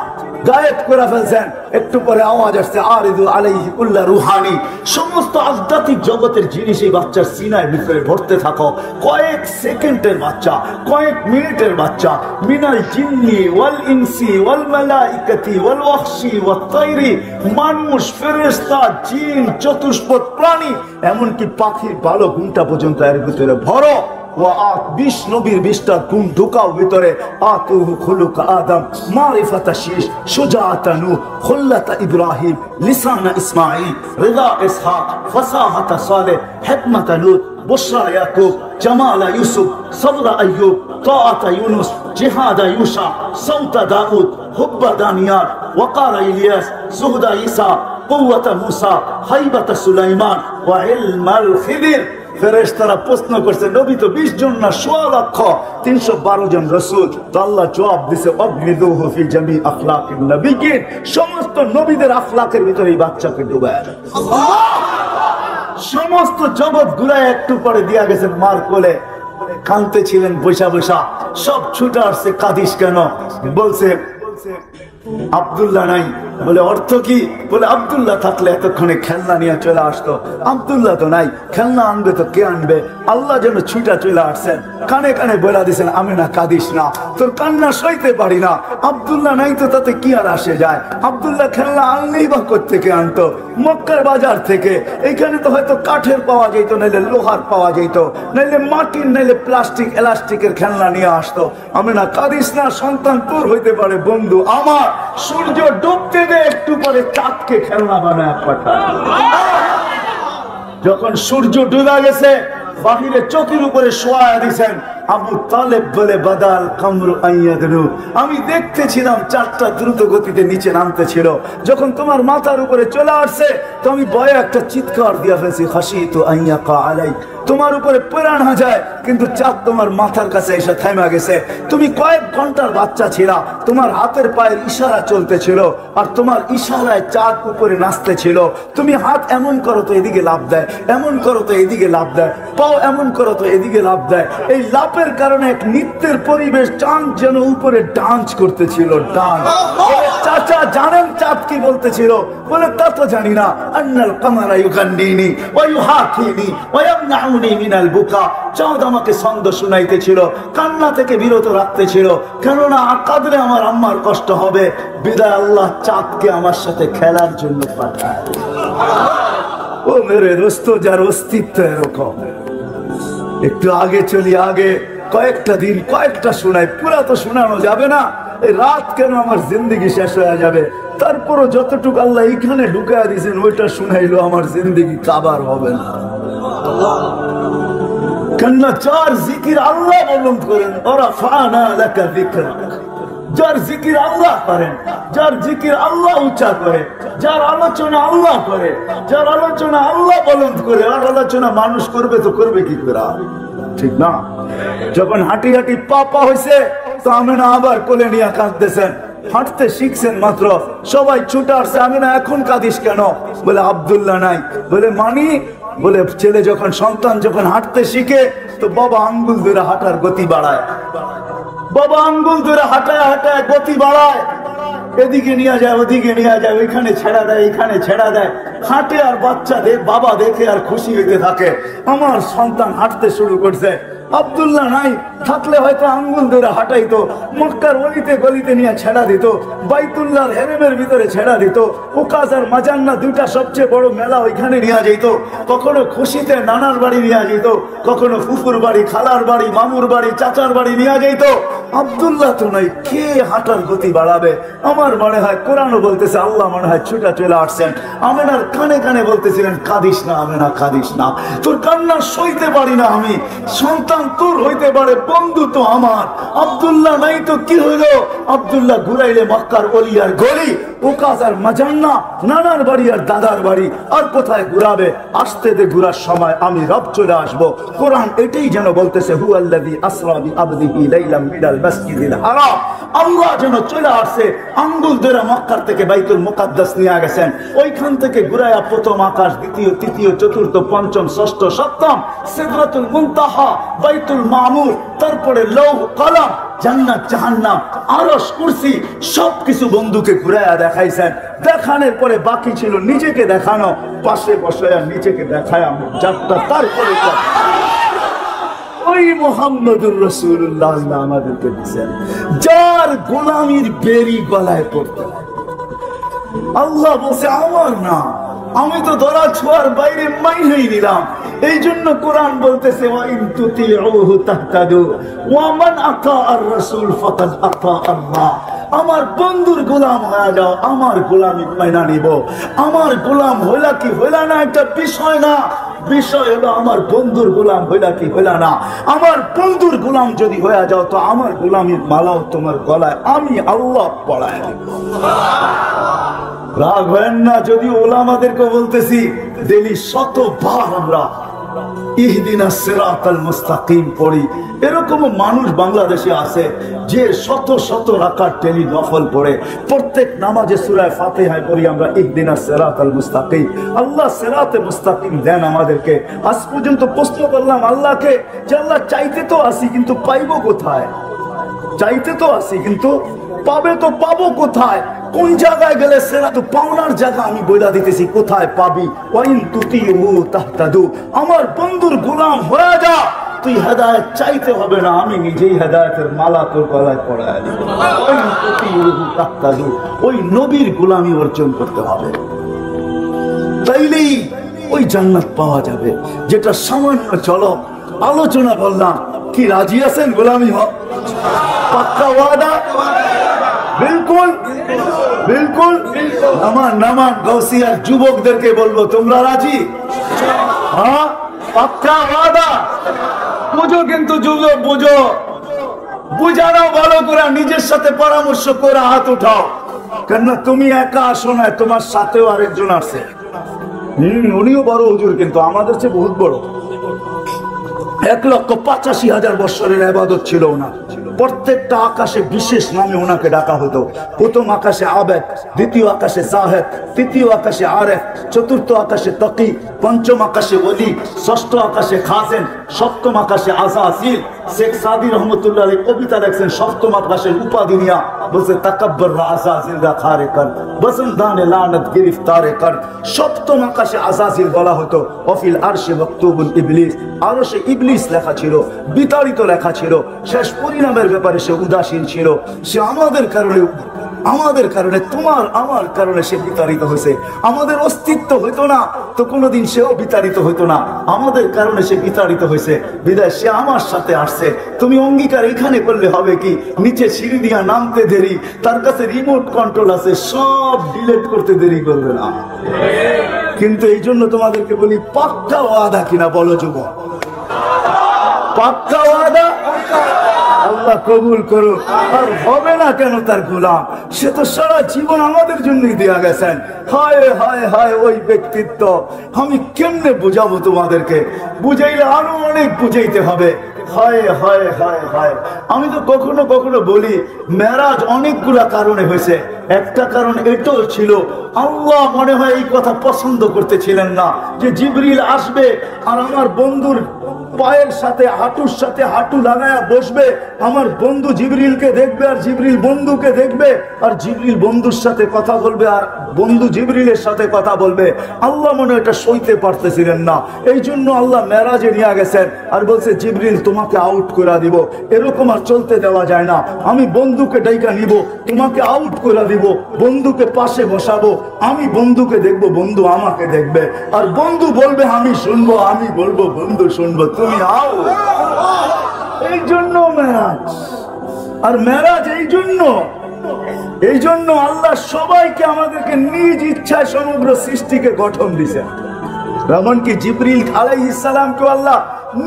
গায়েব করে ফেলছেন। একটু পরে আওয়াজ আসছে, আরিদু আলাইহি কুল্লা রুহানি, সমস্ত আধ্যাত্মিক জগতের জিনিস এই বাচ্চার সিনায় ভিতরে ভরতে থাকো। কয়েক সেকেন্ডের বাচ্চা, কয়েক মিনিটের বাচ্চা, মিনাল জিন্নি ওয়াল ইনসি ওয়াল মালাইকাতি ওয়াল ওয়াহশি ওয়াত তাইরি, মানুষ, ফেরেশতা, জিন, চতুষ্পদ প্রাণী, এমনকি পাখির ভালো ঘুমটা পর্যন্ত এর ভিতরে ভরো। 20 নবীর 20টা গুণ ঢুকাও ভিতরে। আতুহু খুলুক আদম, মারিফাতা শীশ, সুজাআতা নূহ, খুল্লাতা ইব্রাহিম, লিসানা ইসমাঈল, রিদা ইসহাক, ফাসাহাতা সালেহ, হিকমাতা লূত, বুশরা ইয়াকুব, জামালা ইউসুফ, সাবরা আইয়ুব, তাআতা ইউনুস, জিহাদা ইউসা, সাউতা দাউদ, হুব্বা দানিয়ার, ওয়াকারা ইলিয়াস, সুহদা ঈসা, কুওয়াতা মূসা, হাইবাতা সুলাইমান ওয়া ইলমাল খিদির। ফেরেশতারা প্রশ্ন করছে, নবী তো 20 জন না 100 লক্ষ, 312 জন রাসূল। তো আল্লাহ জবাব দিয়েছে, আবমিদুহু ফি জামি আখলাকিন নবিয়্যিন, সমস্ত নবীদের আখলাকের ভিতরে এই বাচ্চাকে ডুবায় দাও। সমস্ত জগৎ ঘুরায় একটু পরে দিয়া গেছেন মার কোলে, কাঁদতে ছিলেন বৈশা বৈশা, সব ছুটে আসছে, কাঁদিস কেন? বলছে আব্দুল্লাহ নাই। বলে অর্থ কি? বলে আব্দুল্লাহ থাকলে এতক্ষণে খেলনা নিয়ে চলে আসতো, আব্দুল্লাহ তো নাই, খেলনা আনবে তো কে আনবে? আল্লাহ যেন ছুটা চলে আসছেন, কানে কানে বলে দিয়েছেন, আমি না কাঁদিস না, তোর কান্না সইতে পারি না। আব্দুল্লাহ নাই তো তাতে কি আর আসে যায়? আব্দুল্লাহ খেলনা আনলেই বা কোত্থেকে আনতো? মক্কার বাজার থেকে। এখানে তো হয়তো কাঠের পাওয়া যেত, নাইলে লোহার পাওয়া যেত, নাইলে মাটির, নাইলে প্লাস্টিক এলাস্টিকের খেলনা নিয়ে আসতো। আমি না কাঁদিস না, সন্তান তোর হইতে পারে, বন্ধু আমার। সূর্য ডুবতে দে, একটু পরে চাঁদকে খেলনা বানায় পাঠায়। যখন সূর্য ডুবে গেছে, বাহিরে চোখের উপরে শোয়া দিয়েছেন আবু তালেব, বলে বাদাল কামরু আইয়াদরু, আমি দেখতেছিলাম চাঁদটা দ্রুত গতিতে নিচে নামতেছিল। যখন তোমার মাথার উপরে চলে আসছে, তো আমি ভয়ে একটা চিৎকার দিয়া ফেলছি, খাশিতু আইয়াকা আলাই, তোমার উপরে পড়া না যায়, কিন্তু চাঁদ তোমার মাথার কাছে এসে থেমে গেছে। তুমি কয়েক ঘন্টার বাচ্চা ছিলা, তোমার হাতের পায়ের ইশারা চলতেছিল, আর তোমার ইশারায় চাঁদ উপরে নাচতেছিল। তুমি হাত এমন করো তো এদিকে লাফ দেয়, এমন করো তো এদিকে লাফ দেয়, পাও এমন করো তো এদিকে লাফ দেয়। এই লাফের কারণে এক নৃত্যের পরিবেশ, চাঁদ যেন উপরে ডান্স করতেছিল, ডান্স। চাচা জানেন চাঁদ কি বলতেছিল? বলে তা তো জানি না। আন্নাল কামারা ইউগান্নিনি ওয়া ইউহাকিনি ওয়া ইয়ামনাউনি মিনাল বুকা, চাঁদ আমাকে ছন্দ শুনাইতেছিল, কান্না থেকে বিরত রাখতেছিল, কেননা কাঁদলে আমার আম্মার কষ্ট হবে, বিদায় আল্লাহ চাঁদকে আমার সাথে খেলার জন্য পাঠায়। ও মেরে দোস্ত, যার অস্তিত্ব এরকম। একটু আগে চলি, আগে কয়েকটা দিন কয়েকটা শোনাই, পুরা তো শোনানো যাবে না। এই রাত কেন আমার জিন্দগি শেষ হয়ে যাবে, তারপরও যতটুকু আল্লাহ এইখানে ঢুকায় দিয়েছেন ওইটা শুনাইলো আমার জিন্দগি কাবার হবে না। কেননা যার জিকির আল্লাহ বলুন করেন, ওরা ফানা লাকা যিকরাক, যার জিকির আল্লাহ করেন, যার জিকির আল্লাহ উচ্চার করে, যার আলোচনা আল্লাহ করে, যার আলোচনা আল্লাহ বলুন করে, আর আলোচনা মানুষ করবে তো করবে কি করে? ঠিক না? যখন হাঁটি হাঁটি পা হয়েছে, তো আমিনা আবার কোলে নিয়ে কাঁদতেছেন, হাঁটতে শিখছেন মাত্র, সবাই ছুটে আসছে। আমিনা এখন কাঁদিস কেন? বলে আব্দুল্লাহ নাই। বলে মানি? বলে ছেলে যখন, সন্তান যখন হাঁটতে শিখে, তো বাবা আঙ্গুল ধরে হাঁটার গতি বাড়ায়, বাবা আঙ্গুল ধরে হাঁটায় হাঁটায় গতি বাড়ায়, এদিকে নিয়ে যায়, ওদিকে নিয়ে যায়, ওইখানে ছেড়া দেয়, এইখানে ছেড়া দেয়, হাঁটে, আর বাচ্চা বাবা দেখে আর খুশি হইতে থাকে, আমার সন্তান হাঁটতে শুরু করছে। আব্দুল্লাহ নাই, থাকলে হয়তো আঙ্গুল ধরে হাঁটাইতো, মক্কার অলিতে গলিতে নিয়ে ছেড়া দিত, বাইতুল্লাহর হেরেমের ভিতরে ছেড়া দিত, উকাস আর মাজান্না দুইটা সবচেয়ে বড় মেলা, ওইখানে নিয়ে যেত। কখনো খুশিতে নানার বাড়ি নিয়ে যেত, কখনো ফুফুর বাড়ি, খালার বাড়ি, মামুর বাড়ি, চাচার বাড়ি নিয়ে যেত। আব্দুল্লাহ তো নাই, কে হাঁটার গতি বাড়াবে? আমার মনে হয় কোরআনও বলতেছে, আল্লাহ মনে হয় ছুটা চলে আসছেন। আমেনার কানে কানে বলতেছিলেন, কাঁদিস না আমেনা, কাঁদিস না, তোর কান্না সইতে পারি না আমি, সন্তান তোর হইতে পারে, বন্ধু তো আমার। আব্দুল্লাহ নাই তো কি হইলো? আব্দুল্লাহ ঘুরাইলে মক্কার অলি আর গলি, উকাস আর মাজান্না, নানার বাড়ি আর দাদার বাড়ি, আর কোথায় ঘুরাবে? আসতে দে, ঘুরার সময় আমি রব চলে আসবো। কোরআন এটাই যেন বলতেছে, হুয়াল্লাযী আসরা বিআবদিহি লাইলাম মিনাল মাসজিদিল হারাম, আল্লাহ যেন চলে আসছে, আঙ্গুল ধরে মক্কার থেকে বাইতুল মুকাদ্দাস নিয়ে গেছেন, ওইখান থেকে ঘুরাইয়া প্রথম আকাশ, দ্বিতীয়, তৃতীয়, চতুর্থ, পঞ্চম, ষষ্ঠ, সপ্তম, সিদরাতুল মুনতাহা, বাইতুল মামুর, তারপরে লৌহ কলম, জান্নাত জাহান্নাম, আরশ, কুরসি, সবকিছু বন্ধুকে ঘুরাইয়া দেখাইছেন। দেখানোর পরে বাকি ছিল নিজেকে দেখানো, পাশে বসে নিজেকে দেখায় যাত্রা। তারপরে ওই মুহাম্মদুর রাসূলুল্লাহ আমাদেরকে দিয়েছেন, যার গোলামির বেরি গলায় পড়তে। আল্লাহ বলছে, আমার না, আমি তো ধরা ছোঁয়ার বাইরে মাইনেই নিলাম। এই জন্য কোরআন বলতেছে, ওয়াইন তুতিউহু তাহতাদু ওয়া মান আতা আর রাসূল ফাকাদ আতা আল্লাহ। আমার বন্ধুর গোলাম হয়ে যাও, আমার গোলামি মাইনা নিব। আমার গোলাম হইলা কি হইলা না একটা বিষয় না, বিষয় হলো আমার বন্ধুর গোলাম হইলা কি হইলা না। আমার বন্ধুর গোলাম যদি হয়ে যাও তো আমার গোলামির মালাও তোমার গলায় আমি আল্লাহ পড়ায় দেব। রাগ হয় না যদি ওলামাদেরকে বলতেছি ডেলি শতবার আমরা ইহদিনাস সিরাতাল মুস্তাকিম পড়ি। এরকম মানুষ বাংলাদেশে আছে যে শত শত রাকাত ডেলি নফল পড়ে। প্রত্যেক নামাজে সূরা ফাতিহায় পড়ি আমরা ইহদিনাস সিরাতাল মুস্তাকিম। আল্লাহ সিরাতে মুস্তাকিম দেন আমাদেরকে। আজ পর্যন্ত প্রশ্ন করলাম আল্লাহকে যে আল্লাহ চাইতে তো আসি কিন্তু পাইবো কোথায়? চাইতে তো আসি কিন্তু পাবে তো পাবো কোথায়? কোন জায়গায় গেলে সেরা তো পাওনার জায়গা আমি বইলা দিতেছি কোথায় পাবি। ওয়াইন তুতিহু তাহতাদু। আমার বন্ধুর গোলাম হয়ে যা, তুই হেদায়েত চাইতে হবে না, আমি নিজেই হেদায়েতের মালা তোর গলায় পরায় দেব। ওয়াইন তুতিহু তাহতাদু। ওই নবীর গোলামি অর্জন করতে হবে, তাইলেই ওই জান্নাত পাওয়া যাবে। যেটা সামান্য চলো আলোচনা করলাম, কি রাজি আছেন গোলামি হোক? পাক্কা ওয়াদা? বিলকুল বিলকুল। আমার নামান গাউসিয়ার যুবকদেরকে বলবো তোমরা রাজি? হ্যাঁ, পাক্কা ওয়াদা। বুঝো কিন্তু যুবক, বুঝো, বুঝানো ভালো করে, নিজের সাথে পরামর্শ করে হাত উঠাও। কেননা তুমি একা আসো না, তোমার সাথেও আরেকজন আছে। উনিও বড় হুজুর কিন্তু আমাদের চেয়ে বহুত বড়। 1,85,000 বছরের ইবাদত ছিল ওনার। প্রত্যেকটা আকাশে বিশেষ নামে ওনাকে ডাকা হতো। প্রথম আকাশে আবেদ, দ্বিতীয় আকাশে জাহেদ, তৃতীয় আকাশে আরেফ, চতুর্থ আকাশে তকি, পঞ্চম আকাশে ওলি, ষষ্ঠ আকাশে খাজেন, সপ্তম আকাশে আজাজিল। শেখ সাদি রহমতুল্লাহ আলাইহি কবিতা লেখছেন সপ্তম আকাশের উপাধি নিয়া, বলছে তাকাব্বর আজাজিল দা খারে কর বসন্তানে লানত গিরফতারে কর। সপ্তম আকাশে আজাজিল বলা হতো। অফিল আরশে মাকতুবুল ইবলিস। আরশে ইবলিস লেখা ছিল, বিতাড়িত লেখা ছিল। শেষ পরিণামের ব্যাপারে সে উদাসীন ছিল। সে আমাদের কারণে তোমার আমার কারণে সে বিতাড়িত হয়েছে। আমাদের অস্তিত্ব হইতো না তো কোনোদিন সেও বিতাড়িত হইতো না। আমাদের কারণে সে বিতাড়িত হয়েছে, বিদায় সে আমার সাথে আসছে। তুমি অঙ্গীকার এখানে করলে হবে কি, নিচে সিঁড়ি দিয়া নামতে দেরি, তার কাছে রিমোট কন্ট্রোল আছে, সব ডিলিট করতে দেরি করবে না। কিন্তু এই জন্য তোমাদেরকে বলি পাক্কা ওয়াদা কিনা বলো যুবক? পাক্কা ওয়াদা? আল্লাহ কবুল করো। আর হবে না কেন তার গোলাম? সে তো সারা জীবন আমাদের জন্যই দেয়া গেছেন। হায় হায় হায় ওই ব্যক্তিত্ব আমি কেমনে বুঝাবো তোমাদেরকে? বুঝাইলে আরো অনেক বুঝাইতে হবে। হায় হায় হায় হায়। আমি তো কখনো কখনো বলি মেরাজ অনেকগুলা কারণে হয়েছে। একটা কারণ এটাও ছিল, আল্লাহ মনে হয় এই কথা পছন্দ করতেছিলেন না যে জিবরিল আসবে আর আমার বন্ধুর পায়ের সাথে হাঁটুর সাথে হাঁটু লাগায়া বসবে। আমার বন্ধু জিবরিলকে দেখবে আর জিবরিল বন্ধুকে দেখবে, আর জিবরিল বন্ধুর সাথে কথা বলবে আর বন্ধু জিবরিলের সাথে কথা বলবে। আল্লাহ মনে এটা সইতে পারতেছিলেন না, এই জন্য আল্লাহ মেরাজে নিয়ে গেছেন আর বলছে জিবরিল তোমাকে আউট করে দিব। এরকম আর চলতে দেওয়া যায় না। আমি বন্ধুকে ডাইকা নিব, তোমাকে আউট করে দিব, বন্ধুকে পাশে বসাবো, আমি বন্ধুকে দেখবো, বন্ধু আমাকে দেখবে, আর বন্ধু বলবে আমি শুনবো, আমি বলবো বন্ধু শুনবো, তুমি আও। এই জন্য মেরাজ। আর মেরাজ এই জন্য আল্লাহ সবাইকে আমাদেরকে নিজ ইচ্ছায় সমগ্র সৃষ্টিকে গঠন দিয়েছেন। এমনকি জিবরিল আলাইহিস সালামকে আল্লাহ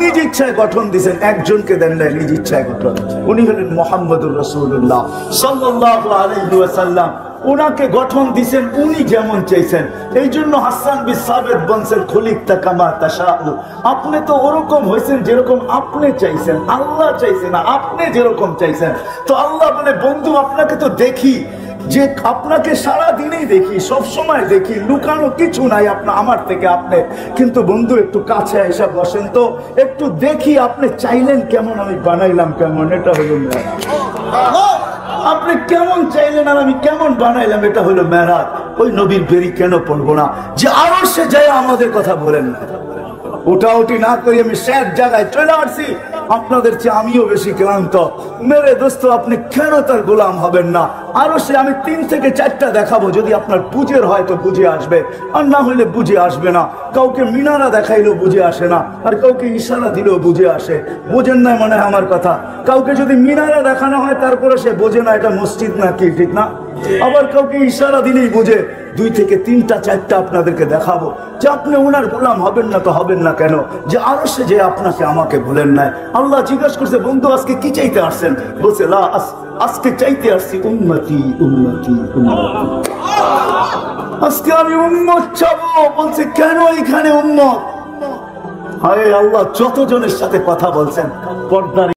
নিজ ইচ্ছায় গঠন দিয়েছেন, একজনকে দেন নাই নিজ ইচ্ছায় গঠন। উনি হলেন মুহাম্মদুর রাসূলুল্লাহ সাল্লাল্লাহু আলাইহি ওয়াসাল্লাম। উনাকে গঠন দিয়েছেন উনি যেমন চাইছেন। এই জন্য হাসান বিন সাবিত বলছেন খুলিকতা কামা তাশাউ। আপনি তো ওরকম হয়েছেন যেরকম আপনি চাইছেন, আল্লাহ চাইছে না, আপনি যেরকম চাইছেন। তো আল্লাহ বলে বন্ধু আপনাকে তো দেখি, যে আপনাকে সারা দিনেই দেখি, সব সময় দেখি, লুকানো কিছু নাই আমার থেকে আপনি। কিন্তু বন্ধু একটু কাছে এসে বসেন তো, একটু দেখি আপনি চাইলেন কেমন, আমি বানাইলাম কেমন। এটা হলো মেরাজ। আপনি কেমন চাইলেন আর আমি কেমন বানাইলাম, এটা হলো মেরাজ। ওই নবীর বেরি কেন পড়বো না যে আরো সে যায় আমাদের কথা বলেন না। উঠাউটি না করি আমি শেষ জায়গায় চলে আসছি। আপনাদের চেয়ে আমিও বেশি ক্লান্ত। মেরে দোস্ত আপনি কেন তার গোলাম হবেন না? আরো সে আমি 3 থেকে 4টা দেখাবো, যদি আপনার বুঝের হয় তো বুঝে আসবে, আর না হলে বুঝে আসবে না। কাউকে মিনারা দেখাইলেও বুঝে আসে না, আর কাউকে ইশারা দিলেও বুঝে আসে। বুঝেন না মানে আমার কথা? কাউকে যদি মিনারে দেখানো হয় তারপরে সে বোঝে না এটা মসজিদ না কি, ঠিক না? আবার কাউকে ইশারা দিলেই বোঝে। 2 থেকে 3টা 4টা আপনাদেরকে দেখাবো যে আপনি ওনার গোলাম হবেন না তো হবেন না কেন? যে আরো সে যে আপনাকে আমাকে ভুলেন নাই। আল্লাহ জিজ্ঞাসা করছে, বন্ধু আজকে কি চাইতে আসছেন? বলছে লা, আজকে চাইতে আসছি উম্মতি উম্মতি উম্মতি, আজকে আমি উম্মত চাবো। বলছে কেন এখানে উম্মত? হায় আল্লাহ, যতজনের সাথে কথা বলছেন পর্দার